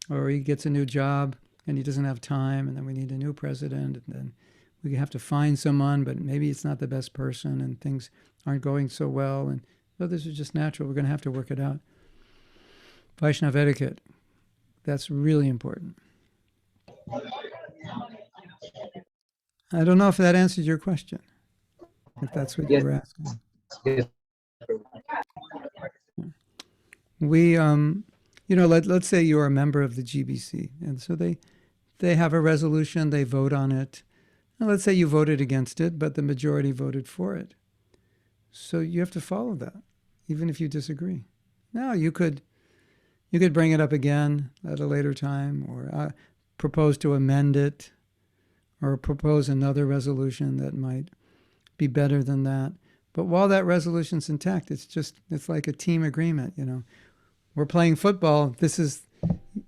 or he gets a new job, and he doesn't have time, and then we need a new president, and then we have to find someone, but maybe it's not the best person, and things aren't going so well, and well, this is just natural. We're going to have to work it out. Vaishnava etiquette, that's really important. I don't know if that answers your question, if that's what you were asking. Yes. We, let's say you're a member of the GBC, and so they have a resolution, they vote on it, Now, let's say you voted against it, but the majority voted for it. So you have to follow that, even if you disagree. Now, you could bring it up again at a later time, or propose to amend it, or propose another resolution that might be better than that. But while that resolution's intact, it's like a team agreement, We're playing football. This is,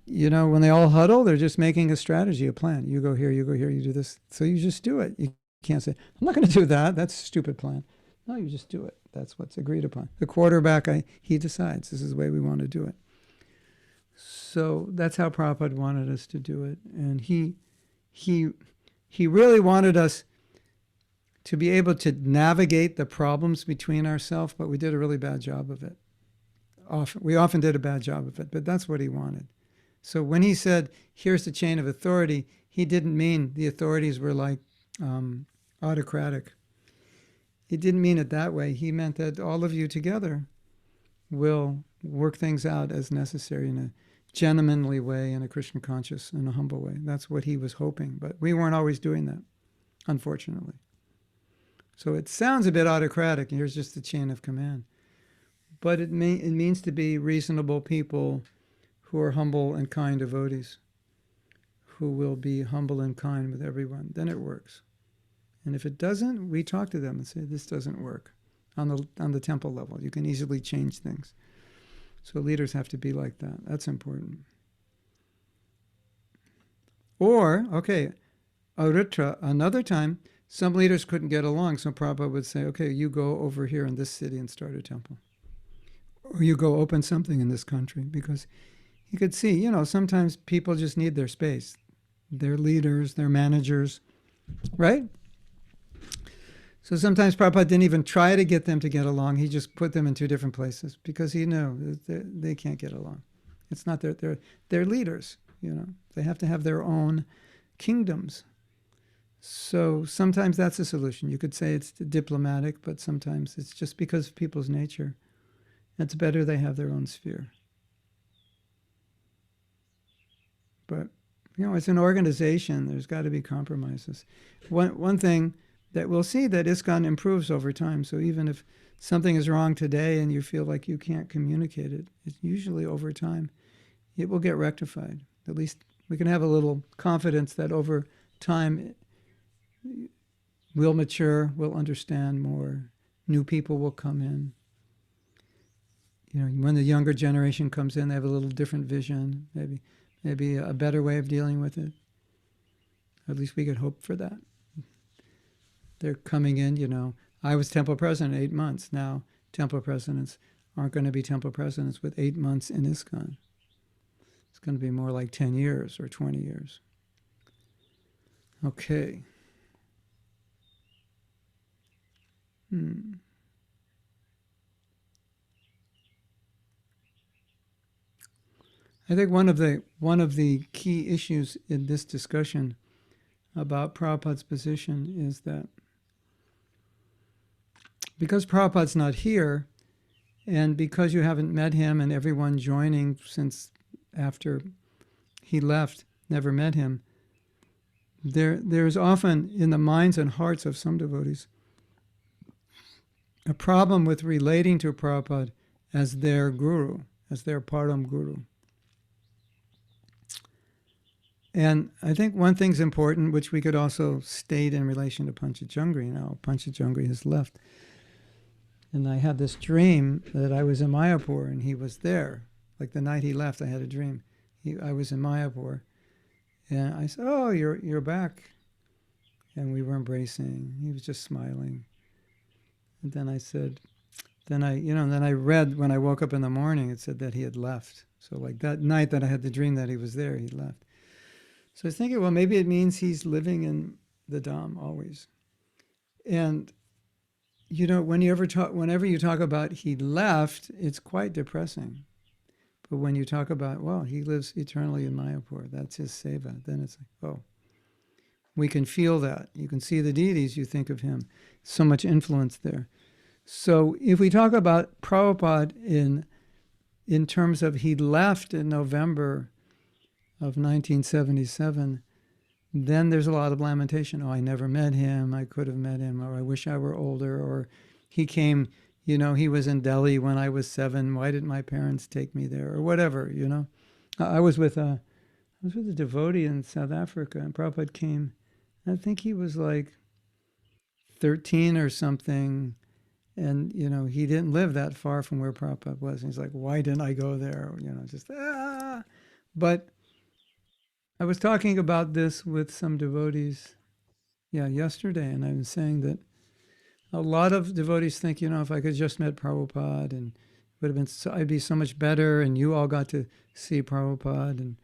when they all huddle, they're just making a strategy, a plan. You go here, you do this. So you just do it. You can't say, I'm not going to do that. That's a stupid plan. No, you just do it. That's what's agreed upon. The quarterback, he decides this is the way we want to do it. So that's how Prabhupada wanted us to do it. And he really wanted us to be able to navigate the problems between ourselves, but we did a really bad job of it. We often did a bad job of it, but that's what he wanted. So when he said, here's the chain of authority, he didn't mean the authorities were like autocratic. He didn't mean it that way. He meant that all of you together will work things out as necessary in a gentlemanly way, in a Krishna conscious, in a humble way. That's what he was hoping, but we weren't always doing that, unfortunately. So it sounds a bit autocratic. Here's just the chain of command. But it means to be reasonable people who are humble and kind devotees, who will be humble and kind with everyone. Then it works. And if it doesn't, we talk to them and say, this doesn't work on the temple level. You can easily change things. So leaders have to be like that. That's important. Or, Aritra, another time, some leaders couldn't get along, so Prabhupada would say, okay, you go over here in this city and start a temple. Or you go open something in this country, because you could see, sometimes people just need their space. Their leaders, their managers, right? So sometimes Prabhupada didn't even try to get them to get along. He just put them in two different places because he knew that they can't get along. It's not they're leaders, They have to have their own kingdoms. So sometimes that's a solution. You could say it's diplomatic, but sometimes it's just because of people's nature. It's better they have their own sphere. But, it's an organization. There's got to be compromises. One thing that we'll see that ISKCON improves over time. So even if something is wrong today and you feel like you can't communicate it, it's usually over time, it will get rectified. At least we can have a little confidence that over time we'll mature, we'll understand more, new people will come in. When the younger generation comes in, they have a little different vision, maybe a better way of dealing with it. At least we could hope for that. They're coming in, I was temple president 8 months. Now temple presidents aren't going to be temple presidents with 8 months in ISKCON. It's going to be more like 10 years or 20 years. Okay. I think one of the key issues in this discussion about Prabhupada's position is that because Prabhupada's not here, and because you haven't met him and everyone joining since after he left never met him, there's often in the minds and hearts of some devotees a problem with relating to Prabhupada as their guru, as their param guru. And I think one thing's important, which we could also state in relation to Panchajangri. Now, Panchajangri has left. And I had this dream that I was in Mayapur and he was there. Like the night he left, I had a dream. I was in Mayapur. And I said, oh, you're back. And we were embracing. He was just smiling. And then I said, then I read when I woke up in the morning, it said that he had left. So like that night that I had the dream that he was there, he left. So I was thinking, well, maybe it means he's living in the Dham always. And, whenever you talk about he left, it's quite depressing. But when you talk about, well, he lives eternally in Mayapur, that's his seva, then it's like, oh, we can feel that. You can see the deities, you think of him. So much influence there. So if we talk about Prabhupada in terms of he left in November of 1977, then there's a lot of lamentation. Oh, I never met him. I could have met him. Or I wish I were older. Or he came, he was in Delhi when I was 7. Why didn't my parents take me there? Or whatever, I was with a devotee in South Africa, and Prabhupada came. I think he was like 13 or something. And, he didn't live that far from where Prabhupada was. And he's like, why didn't I go there? But I was talking about this with some devotees, yesterday, and I was saying that a lot of devotees think, if I could just met Prabhupada, and it would have been I'd be so much better, and you all got to see Prabhupada, and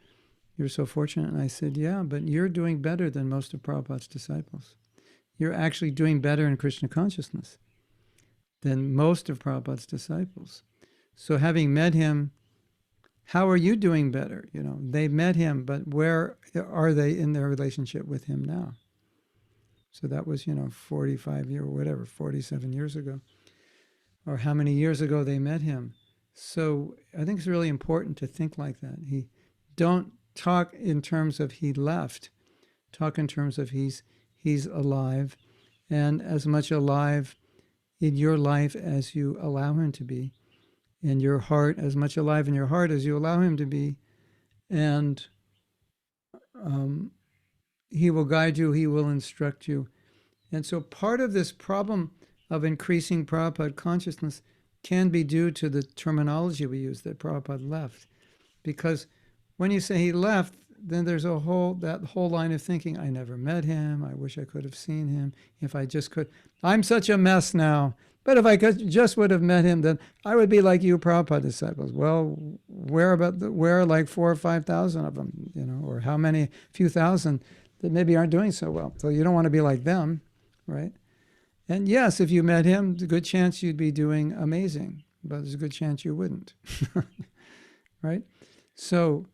you're so fortunate. And I said, yeah, but you're doing better than most of Prabhupada's disciples. You're actually doing better in Krishna consciousness than most of Prabhupada's disciples. So having met him, how are you doing better? They met him, but where are they in their relationship with him now? So that was, 45 years or whatever, 47 years ago, or how many years ago they met him. So I think it's really important to think like that. Don't talk in terms of he left. Talk in terms of he's alive, and as much alive in your life as you allow him to be, in your heart, as much alive in your heart as you allow him to be, and he will guide you, he will instruct you. And so part of this problem of increasing Prabhupada consciousness can be due to the terminology we use, that Prabhupada left. Because when you say he left, then there's that whole line of thinking, I never met him, I wish I could have seen him, if I just could. I'm such a mess now, but if I would have met him, then I would be like you Prabhupada disciples. Well, where are like 4,000 or 5,000 of them, or how many, few thousand that maybe aren't doing so well. So you don't want to be like them, right? And yes, if you met him, there's a good chance you'd be doing amazing, but there's a good chance you wouldn't, right? So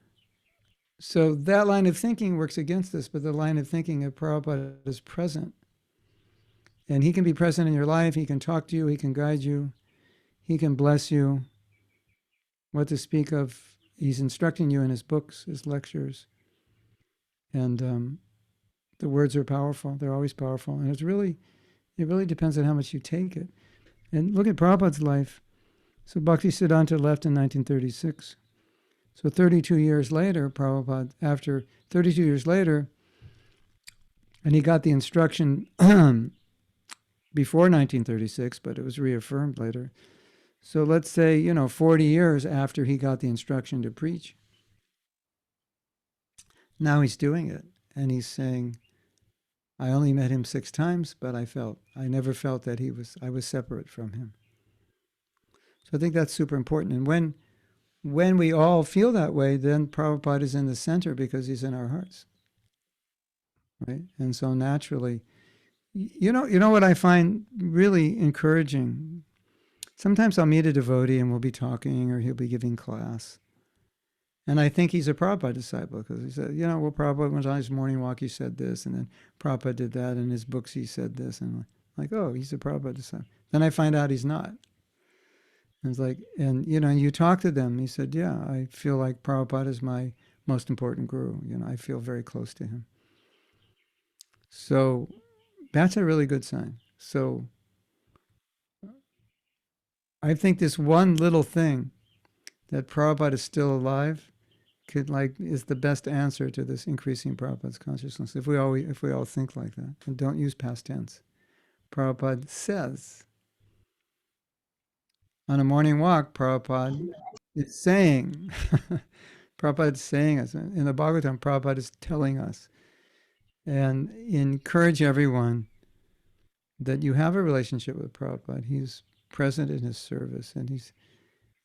that line of thinking works against this, but the line of thinking of Prabhupada is present. And he can be present in your life, he can talk to you, he can guide you, he can bless you. What to speak of, he's instructing you in his books, his lectures. And the words are powerful, they're always powerful. And it really depends on how much you take it. And look at Prabhupada's life. So Bhaktisiddhanta left in 1936. So 32 years later, after 32 years later, and he got the instruction before 1936, but it was reaffirmed later. So let's say, 40 years after he got the instruction to preach. Now he's doing it. And he's saying, I only met him 6 times, but I never felt that I was separate from him. So I think that's super important. And when we all feel that way, then Prabhupada is in the center because he's in our hearts, right? And so naturally, you know what I find really encouraging? Sometimes I'll meet a devotee and we'll be talking, or he'll be giving class. And I think he's a Prabhupada disciple because he said, well, Prabhupada was on his morning walk, he said this, and then Prabhupada did that, in his books he said this, and I'm like, oh, he's a Prabhupada disciple. Then I find out he's not. And it's like, and you talk to them, he said, yeah, I feel like Prabhupada is my most important guru. I feel very close to him. So that's a really good sign. So I think this one little thing, that Prabhupada is still alive, is the best answer to this increasing Prabhupada's consciousness. If we all think like that, and don't use past tense. Prabhupada says, on a morning walk, Prabhupada is saying, us, in the Bhagavatam, Prabhupada is telling us, and encourage everyone that you have a relationship with Prabhupada. He's present in his service, and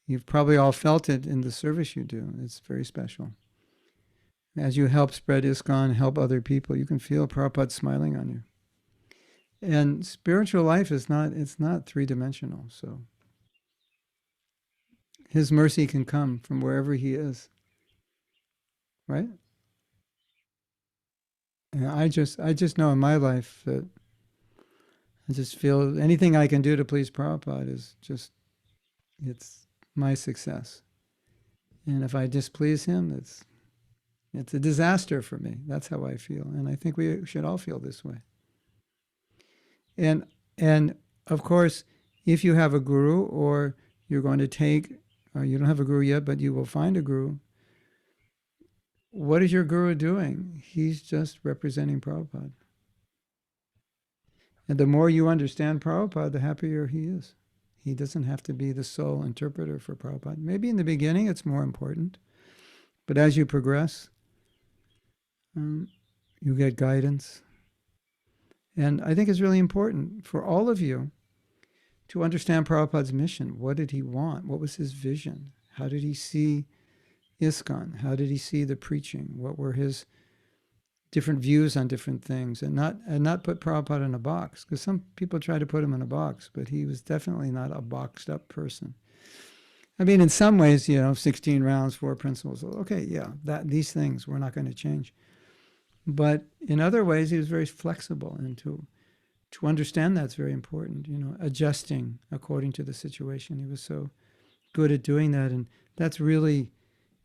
you've probably all felt it in the service you do. It's very special. As you help spread ISKCON, help other people, you can feel Prabhupada smiling on you. And spiritual life it's not three-dimensional, so his mercy can come from wherever he is, right? And I just know in my life that I just feel anything I can do to please Prabhupada is it's my success. And if I displease him, It's a disaster for me. That's how I feel. And I think we should all feel this way. And of course, if you have a guru, or you're going to take, or you don't have a guru yet, but you will find a guru, what is your guru doing? He's just representing Prabhupada. And the more you understand Prabhupada, the happier he is. He doesn't have to be the sole interpreter for Prabhupada. Maybe in the beginning it's more important, but as you progress, you get guidance. And I think it's really important for all of you to understand Prabhupada's mission. What did he want? What was his vision? How did he see ISKCON? How did he see the preaching? What were his different views on different things? And not put Prabhupada in a box, because some people try to put him in a box, but he was definitely not a boxed up person. I mean, in some ways, 16 rounds, 4 principles. Okay, yeah, these things we're not going to change. But in other ways, he was very flexible, and to understand that's very important, adjusting according to the situation. He was so good at doing that. And that's really,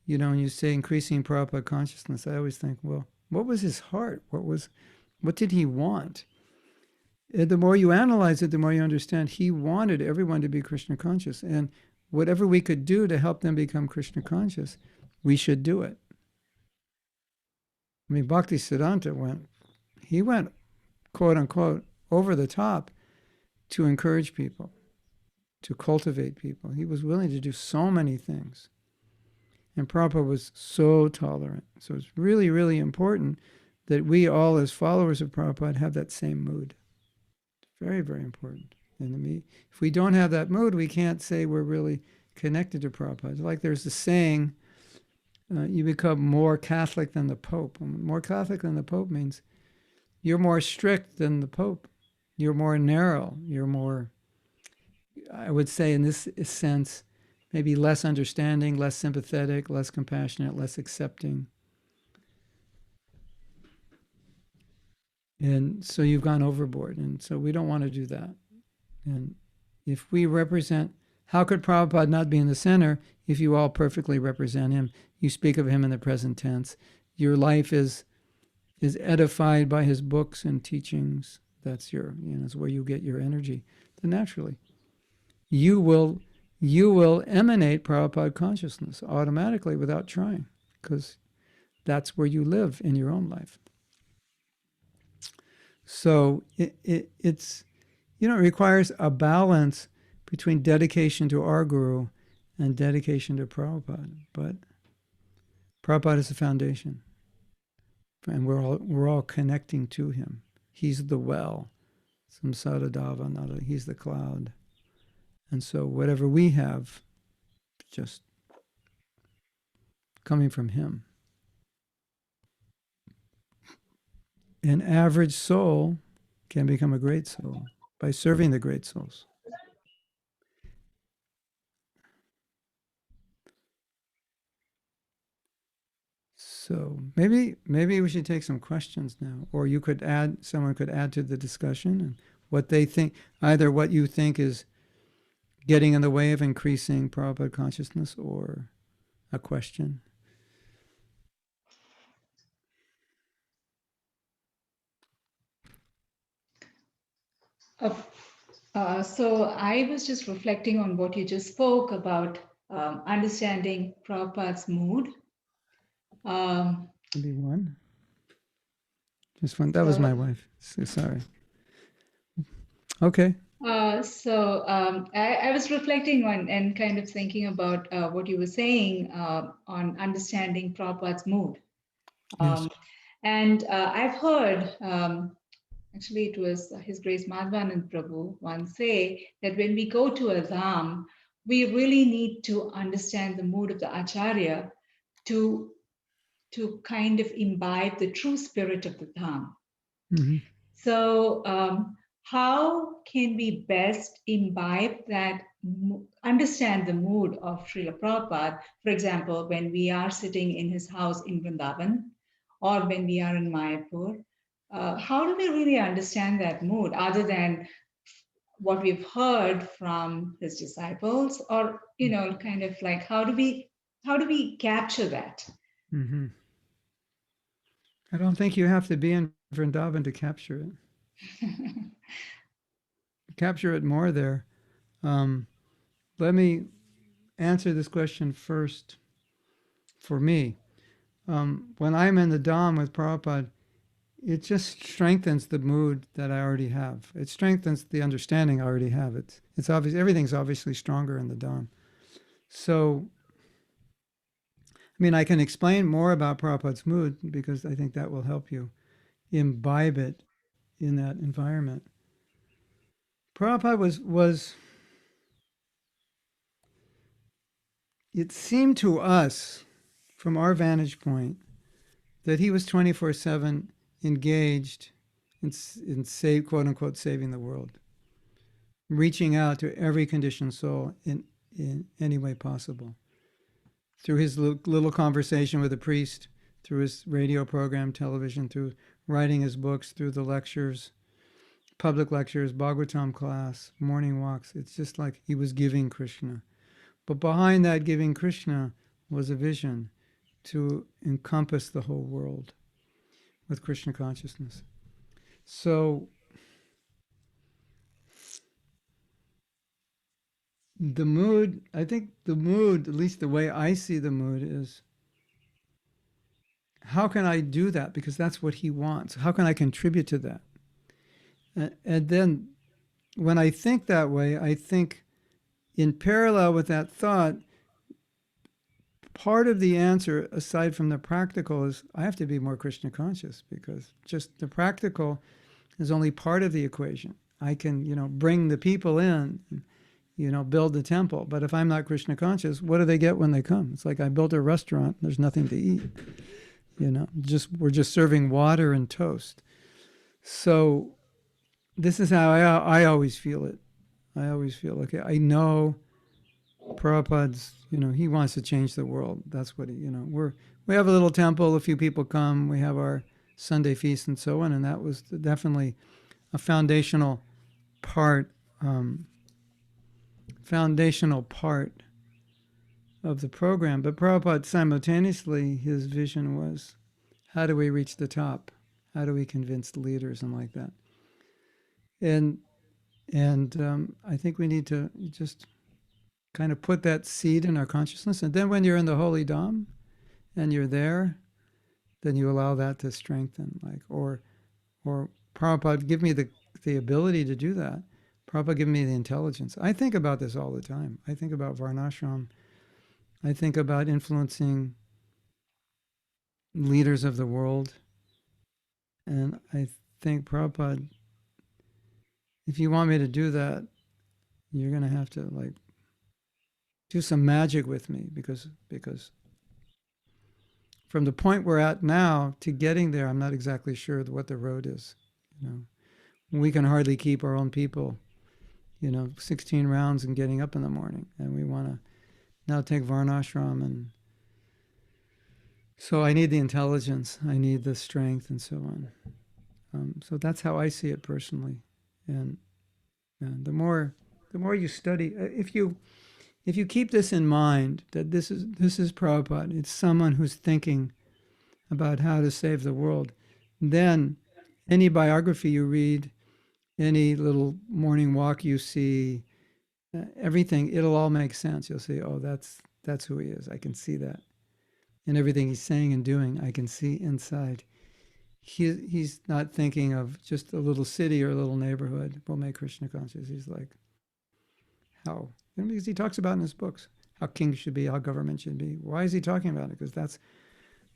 when you say increasing Prabhupada consciousness, I always think, well, what was his heart? What did he want? And the more you analyze it, the more you understand he wanted everyone to be Krishna conscious. And whatever we could do to help them become Krishna conscious, we should do it. I mean, Bhaktisiddhanta went, quote unquote, over the top to encourage people, to cultivate people. He was willing to do so many things. And Prabhupada was so tolerant. So it's really, really important that we all, as followers of Prabhupada, have that same mood. It's very, very important. And if we don't have that mood, we can't say we're really connected to Prabhupada. It's like there's a saying, you become more Catholic than the Pope. More Catholic than the Pope means you're more strict than the Pope. You're more narrow. You're more, I would say in this sense, maybe less understanding, less sympathetic, less compassionate, less accepting. And so you've gone overboard. And so we don't want to do that. And if we represent, how could Prabhupada not be in the center if you all perfectly represent him? You speak of him in the present tense. Your life is edified by his books and teachings. That's it's where you get your energy. Then naturally, you will emanate Prabhupada consciousness automatically without trying, because that's where you live in your own life. So it requires a balance between dedication to our guru and dedication to Prabhupada. But Prabhupada is the foundation, and we're all connecting to him. He's the well, samsara dava, he's the cloud. And so whatever we have, just coming from him. An average soul can become a great soul by serving the great souls. So maybe we should take some questions now, or someone could add to the discussion and what they think, either what you think is getting in the way of increasing Prabhupada consciousness, or a question. So I was just reflecting on what you just spoke about, understanding Prabhupada's mood. Maybe one. Just one. That was my wife. So sorry. Okay. I was reflecting on and kind of thinking about what you were saying on understanding Prabhupada's mood. Yes. And I've heard, actually it was His Grace Madhvanand Prabhu once say that when we go to a dham, we really need to understand the mood of the Acharya to kind of imbibe the true spirit of the dham. Mm-hmm. So how can we best imbibe that, understand the mood of Srila Prabhupada? For example, when we are sitting in his house in Vrindavan, or when we are in Mayapur, how do we really understand that mood other than what we've heard from his disciples? Or, kind of like, how do we capture that? Mm-hmm. I don't think you have to be in Vrindavan to capture it. Capture it more there. Let me answer this question first for me. When I'm in the Dham with Prabhupada, it just strengthens the mood that I already have. It strengthens the understanding I already have. It's obvious, everything's obviously stronger in the Dham. So, I mean, I can explain more about Prabhupada's mood because I think that will help you imbibe it in that environment. Prabhupada was it seemed to us, from our vantage point, that he was 24/7 engaged in quote unquote, saving the world, reaching out to every conditioned soul in any way possible. Through his little conversation with a priest, through his radio program, television, through writing his books, through the lectures, public lectures, Bhagavatam class, morning walks. It's just like he was giving Krishna. But behind that giving Krishna was a vision to encompass the whole world with Krishna consciousness. So the mood, I think the mood, at least the way I see the mood, is how can I do that? Because that's what he wants. How can I contribute to that? And then when I think that way, I think in parallel with that thought, part of the answer, aside from the practical, is I have to be more Krishna conscious, because just the practical is only part of the equation. I can, bring the people in, build the temple. But if I'm not Krishna conscious, what do they get when they come? It's like I built a restaurant, there's nothing to eat. We're just serving water and toast. So this is how I always feel it. I always feel, okay, I know Prabhupada's, he wants to change the world. That's what we have a little temple, a few people come, we have our Sunday feast and so on, and that was definitely a foundational part of the program. But Prabhupada, simultaneously, his vision was, how do we reach the top? How do we convince the leaders and like that? And I think we need to just kind of put that seed in our consciousness. And then when you're in the Holy Dham and you're there, then you allow that to strengthen. Or Prabhupada, give me the ability to do that. Prabhupada, give me the intelligence. I think about this all the time. I think about Varnashram. I think about influencing leaders of the world. And I think, Prabhupada, if you want me to do that, you're going to have to do some magic with me, because from the point we're at now to getting there, I'm not exactly sure what the road is. We can hardly keep our own people, 16 rounds and getting up in the morning, and we want to now take Varnashram, and so I need the intelligence, I need the strength, and so on. So that's how I see it personally. And the more you study, if you keep this in mind, that this is Prabhupada, it's someone who's thinking about how to save the world, then any biography you read, any little morning walk you see, everything, it'll all make sense. You'll say, oh, that's who he is. I can see that. And everything he's saying and doing, I can see inside. He's not thinking of just a little city or a little neighborhood will make Krishna conscious. He's like, how? Because he talks about in his books how kings should be, how government should be. Why is he talking about it? Because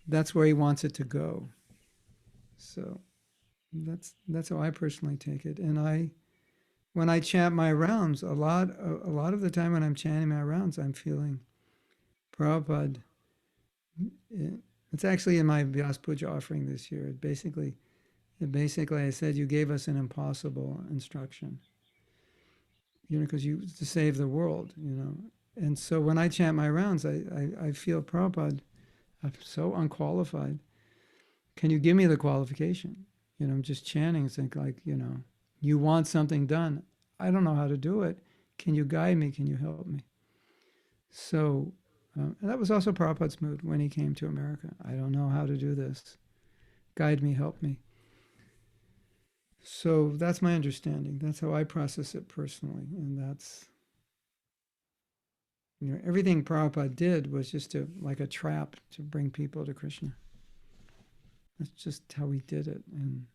that's where he wants it to go. So that's how I personally take it. And when I chant my rounds, a lot of the time when I'm chanting my rounds, I'm feeling Prabhupada. It's actually in my Vyas Puja offering this year. It basically I said, you gave us an impossible instruction, because to save the world, And so when I chant my rounds, I feel, Prabhupada, I'm so unqualified. Can you give me the qualification? I'm just chanting. It's like, you want something done. I don't know how to do it. Can you guide me? Can you help me? So and that was also Prabhupada's mood when he came to America. I don't know how to do this. guide me, help me. So that's my understanding. That's how I process it personally. And that's, everything Prabhupada did was just like a trap to bring people to Krishna. That's just how he did it. And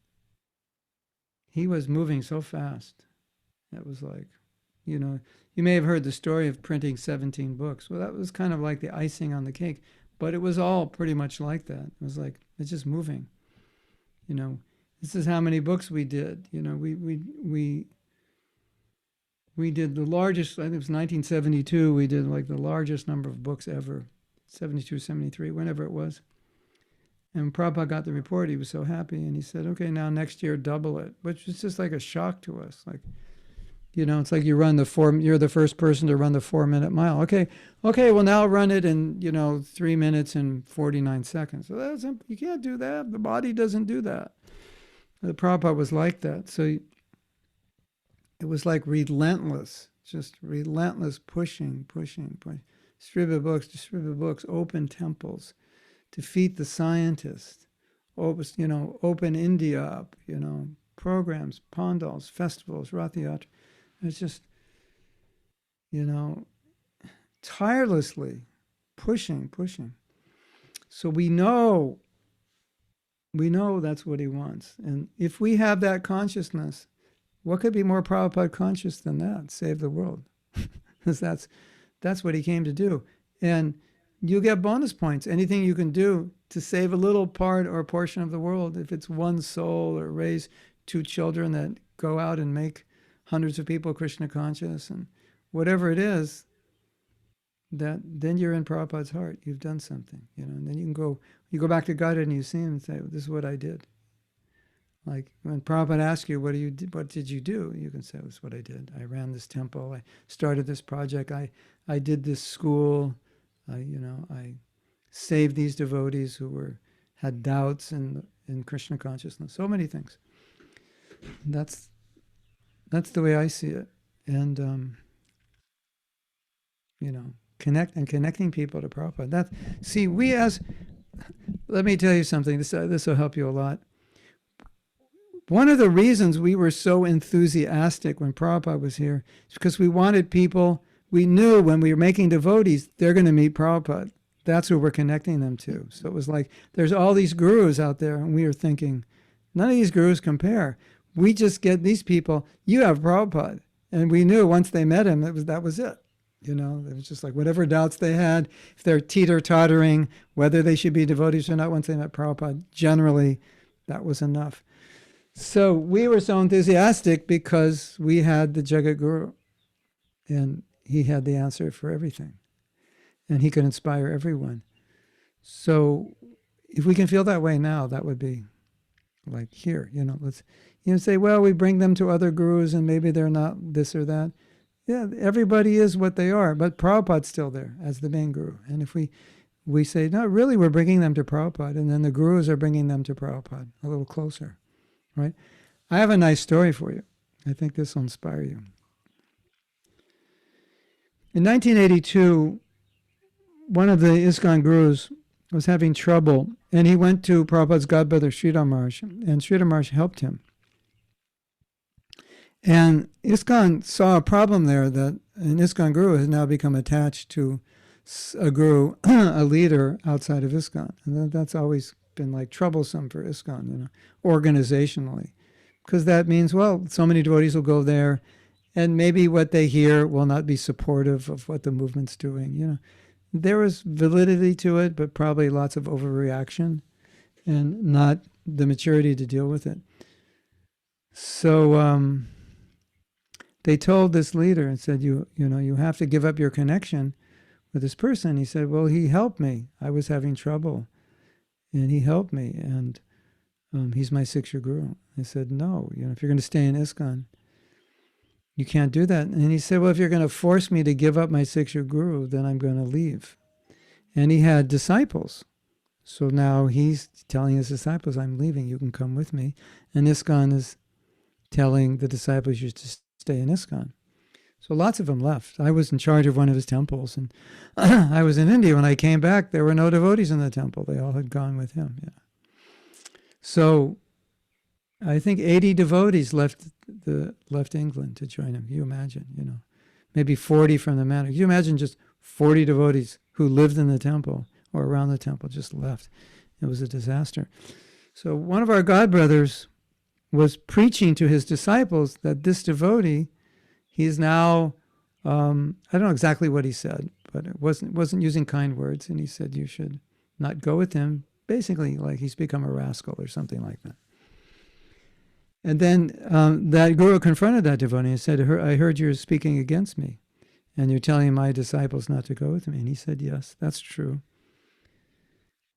he was moving so fast. It was like, you may have heard the story of printing 17 books. Well, that was kind of like the icing on the cake, but it was all pretty much like that. It was like, it's just moving. This is how many books we did. We did the largest, I think it was 1972, we did like the largest number of books ever, 72, 73, whenever it was. And when Prabhupada got the report, he was so happy, and he said, okay, now next year double it, which was just like a shock to us. Like, it's like you're the first person to run the 4-minute mile. Okay, well now run it in, 3 minutes and 49 seconds. So you can't do that. The body doesn't do that. The Prabhupada was like that. So it was like relentless, just relentless pushing. Distribute books, open temples, defeat the scientists, open India up, programs, pandals, festivals, Rath Yatra. It's just, tirelessly pushing. So we know that's what he wants. And if we have that consciousness, what could be more Prabhupada conscious than that? Save the world. Because that's what he came to do. And you get bonus points. Anything you can do to save a little part or a portion of the world, if it's one soul or raise 2 children that go out and make hundreds of people Krishna conscious, and whatever it is, then you're in Prabhupada's heart. You've done something, and then you go back to God and you see him and say, this is what I did. Like when Prabhupada asks you, what did you do? You can say, this is what I did. I ran this temple. I started this project. I did this school. I saved these devotees who had doubts in Krishna consciousness. So many things. That's the way I see it. And, connecting people to Prabhupada. Let me tell you something. This will help you a lot. One of the reasons we were so enthusiastic when Prabhupada was here is because we wanted people, we knew when we were making devotees, they're going to meet Prabhupada. That's who we're connecting them to. So it was like, there's all these gurus out there, and we were thinking, none of these gurus compare. We just get these people, you have Prabhupada. And we knew once they met him, that was it. It was just like whatever doubts they had, if they're teeter-tottering, whether they should be devotees or not, once they met Prabhupada, generally that was enough. So we were so enthusiastic because we had the Jagat Guru, and he had the answer for everything, and he could inspire everyone. So if we can feel that way now, that would be like here, let's say, well, we bring them to other gurus and maybe they're not this or that. Yeah, everybody is what they are, but Prabhupada's still there as the main guru. And if we say, no, really, we're bringing them to Prabhupada, and then the gurus are bringing them to Prabhupada a little closer, right? I have a nice story for you. I think this will inspire you. In 1982, one of the ISKCON gurus was having trouble, and he went to Prabhupada's godbrother, Sridhar Maharaj, and Sridhar Maharaj helped him. And ISKCON saw a problem there that an ISKCON guru has now become attached to a guru, a leader outside of ISKCON. And that's always been like troublesome for ISKCON, organizationally. Because that means, well, so many devotees will go there, and maybe what they hear will not be supportive of what the movement's doing. There was validity to it, but probably lots of overreaction and not the maturity to deal with it. So they told this leader and said, you have to give up your connection with this person. He said, well, he helped me. I was having trouble, and he helped me, and he's my 6-year guru. I said, no, if you're going to stay in ISKCON, you can't do that. And he said, well, if you're going to force me to give up my 6-year guru, then I'm going to leave. And he had disciples. So now he's telling his disciples, I'm leaving, you can come with me. And ISKCON is telling the disciples, you should stay in ISKCON. So lots of them left. I was in charge of one of his temples, and I was in India. When I came back, there were no devotees in the temple. They all had gone with him. Yeah. So I think 80 devotees left England to join him. You imagine, maybe 40 from the manor. You imagine just 40 devotees who lived in the temple or around the temple just left. It was a disaster. So one of our godbrothers was preaching to his disciples that this devotee, he's now, I don't know exactly what he said, but it wasn't using kind words. And he said, you should not go with him. Basically, like he's become a rascal or something like that. And then that guru confronted that devotee and said, I heard you're speaking against me and you're telling my disciples not to go with me. And he said, yes, that's true.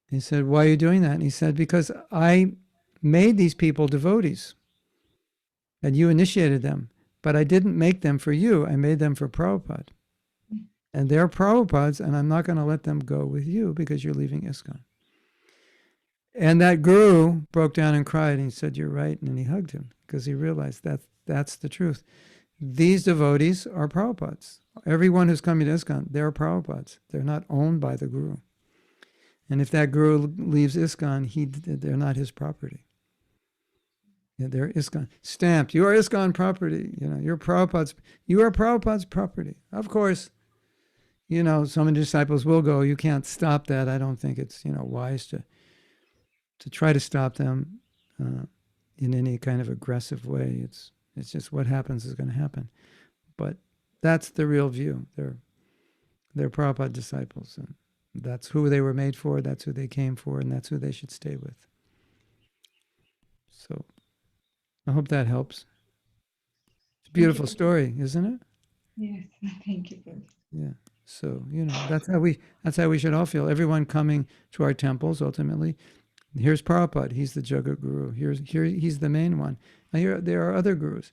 He said, why are you doing that? And he said, because I made these people devotees and you initiated them, but I didn't make them for you. I made them for Prabhupada. And they're Prabhupada's, and I'm not going to let them go with you because you're leaving ISKCON. And that guru broke down and cried, and he said, you're right, and he hugged him because he realized that that's the truth. These devotees are Prabhupada's. Everyone who's coming to ISKCON, they're Prabhupada's. They're not owned by the guru. And if that guru leaves ISKCON, they're not his property. Yeah, they're ISKCON. Stamped, you are ISKCON property. You're Prabhupada's. You are Prabhupada's property. Of course, some of the disciples will go. You can't stop that. I don't think it's, wise to try to stop them in any kind of aggressive way. It's just what happens is going to happen. But that's the real view. They're Prabhupada disciples, and that's who they were made for, that's who they came for, and that's who they should stay with. So I hope that helps. It's a beautiful story, isn't it? Yes, thank you. Yeah. So, that's how we should all feel. Everyone coming to our temples, ultimately, here's Prabhupada. He's the Jagat Guru. He's the main one. Now there are other gurus.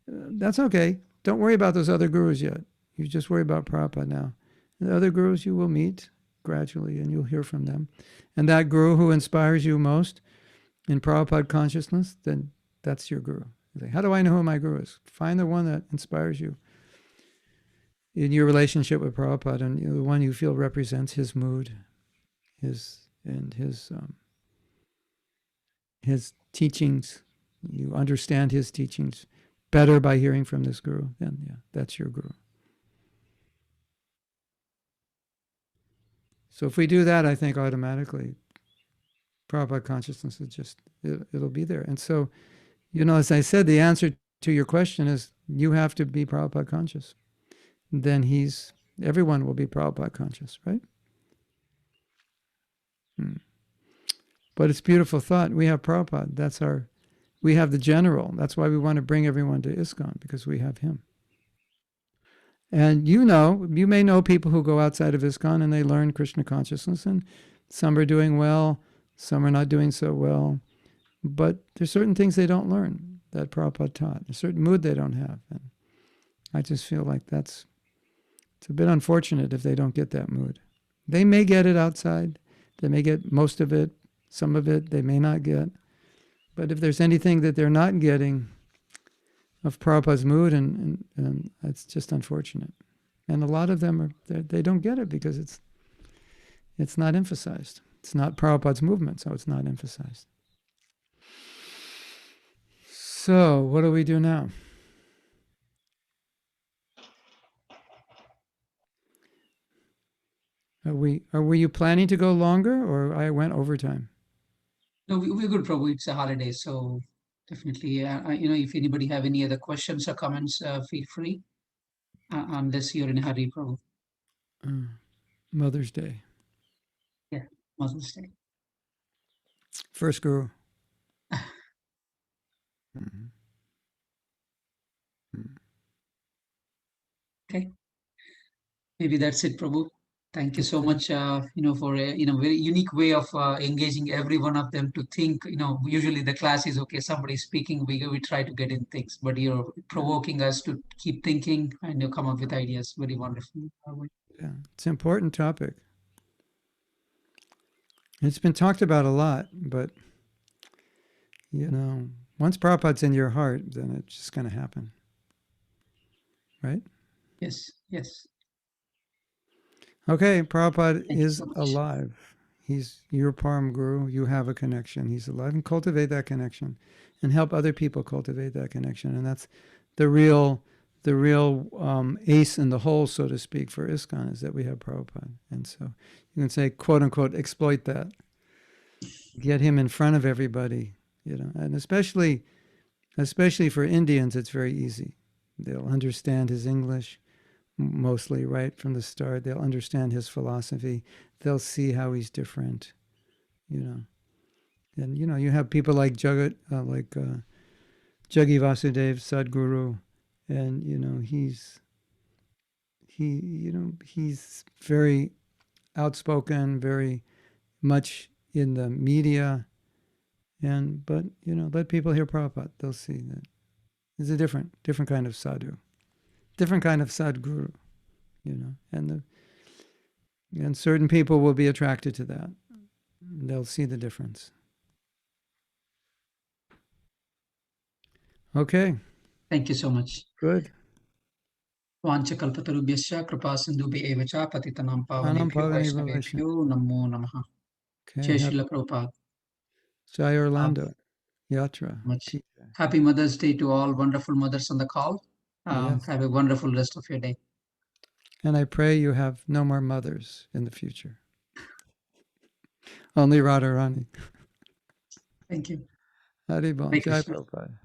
That's okay. Don't worry about those other gurus yet. You just worry about Prabhupada now. The other gurus you will meet gradually, and you'll hear from them. And that guru who inspires you most in Prabhupada consciousness, then that's your guru. How do I know who my guru is? Find the one that inspires you in your relationship with Prabhupada, and the one you feel represents his mood, his teachings. You understand his teachings better by hearing from this guru. Then, yeah, that's your guru. So if we do that, I think automatically Prabhupada consciousness is it'll be there. And so, as I said, the answer to your question is you have to be Prabhupada conscious. Then everyone will be Prabhupada conscious, right? But it's a beautiful thought. We have Prabhupada. We have the general. That's why we want to bring everyone to ISKCON, because we have him. And you may know people who go outside of ISKCON and they learn Krishna consciousness, and some are doing well, some are not doing so well. But there's certain things they don't learn that Prabhupada taught, a certain mood they don't have. And I just feel like it's a bit unfortunate if they don't get that mood. They may get it outside. They may get most of it. Some of it they may not get. But if there's anything that they're not getting of Prabhupada's mood, and it's just unfortunate. And a lot of them they don't get it because it's not emphasized. It's not Prabhupada's movement, so it's not emphasized. So what do we do now? Were you planning to go longer, or I went overtime? No, we're good, Prabhu. It's a holiday, so definitely. If anybody have any other questions or comments, feel free. Unless you're in a hurry, Prabhu. Mother's Day. Yeah, Mother's Day. First guru. Okay. Maybe that's it, Prabhu. Thank you so much, for a very unique way of engaging every one of them to think. Usually the class is okay, somebody's speaking, we try to get in things, but you're provoking us to keep thinking and come up with ideas. Very wonderful. Yeah, it's an important topic. It's been talked about a lot, but once Prabhupada's in your heart, then it's just going to happen, right? Yes. Okay, Prabhupada Thank you is so much. alive. He's your Param Guru. You have a connection. He's alive, and cultivate that connection, and help other people cultivate that connection. And that's the real ace in the hole, so to speak, for ISKCON, is that we have Prabhupada. And so you can say, quote unquote, exploit that. Get him in front of everybody, and especially for Indians, it's very easy. They'll understand his English mostly right from the start. They'll understand his philosophy. They'll see how he's different, And you have people like Jaggi Vasudev Sadguru, and he's very outspoken, very much in the media, but let people hear Prabhupada. They'll see that it's a different kind of sadhu, different kind of sadguru, and certain people will be attracted to that. They'll see the difference. Okay. Thank you so much. Good. Vanchakalpatarubhyascha kripa sindhubhya eva cha patitanam pavanebhyo vaishnavebhyo namo namaha. Jai Srila Prabhupada. Jai Orlando. Yatra. Happy Mother's Day to all wonderful mothers on the call. Yes. Have a wonderful rest of your day. And I pray you have no more mothers in the future. Only Radharani. Thank you. Haribol. Hare Jai Krishna. Prabhupada.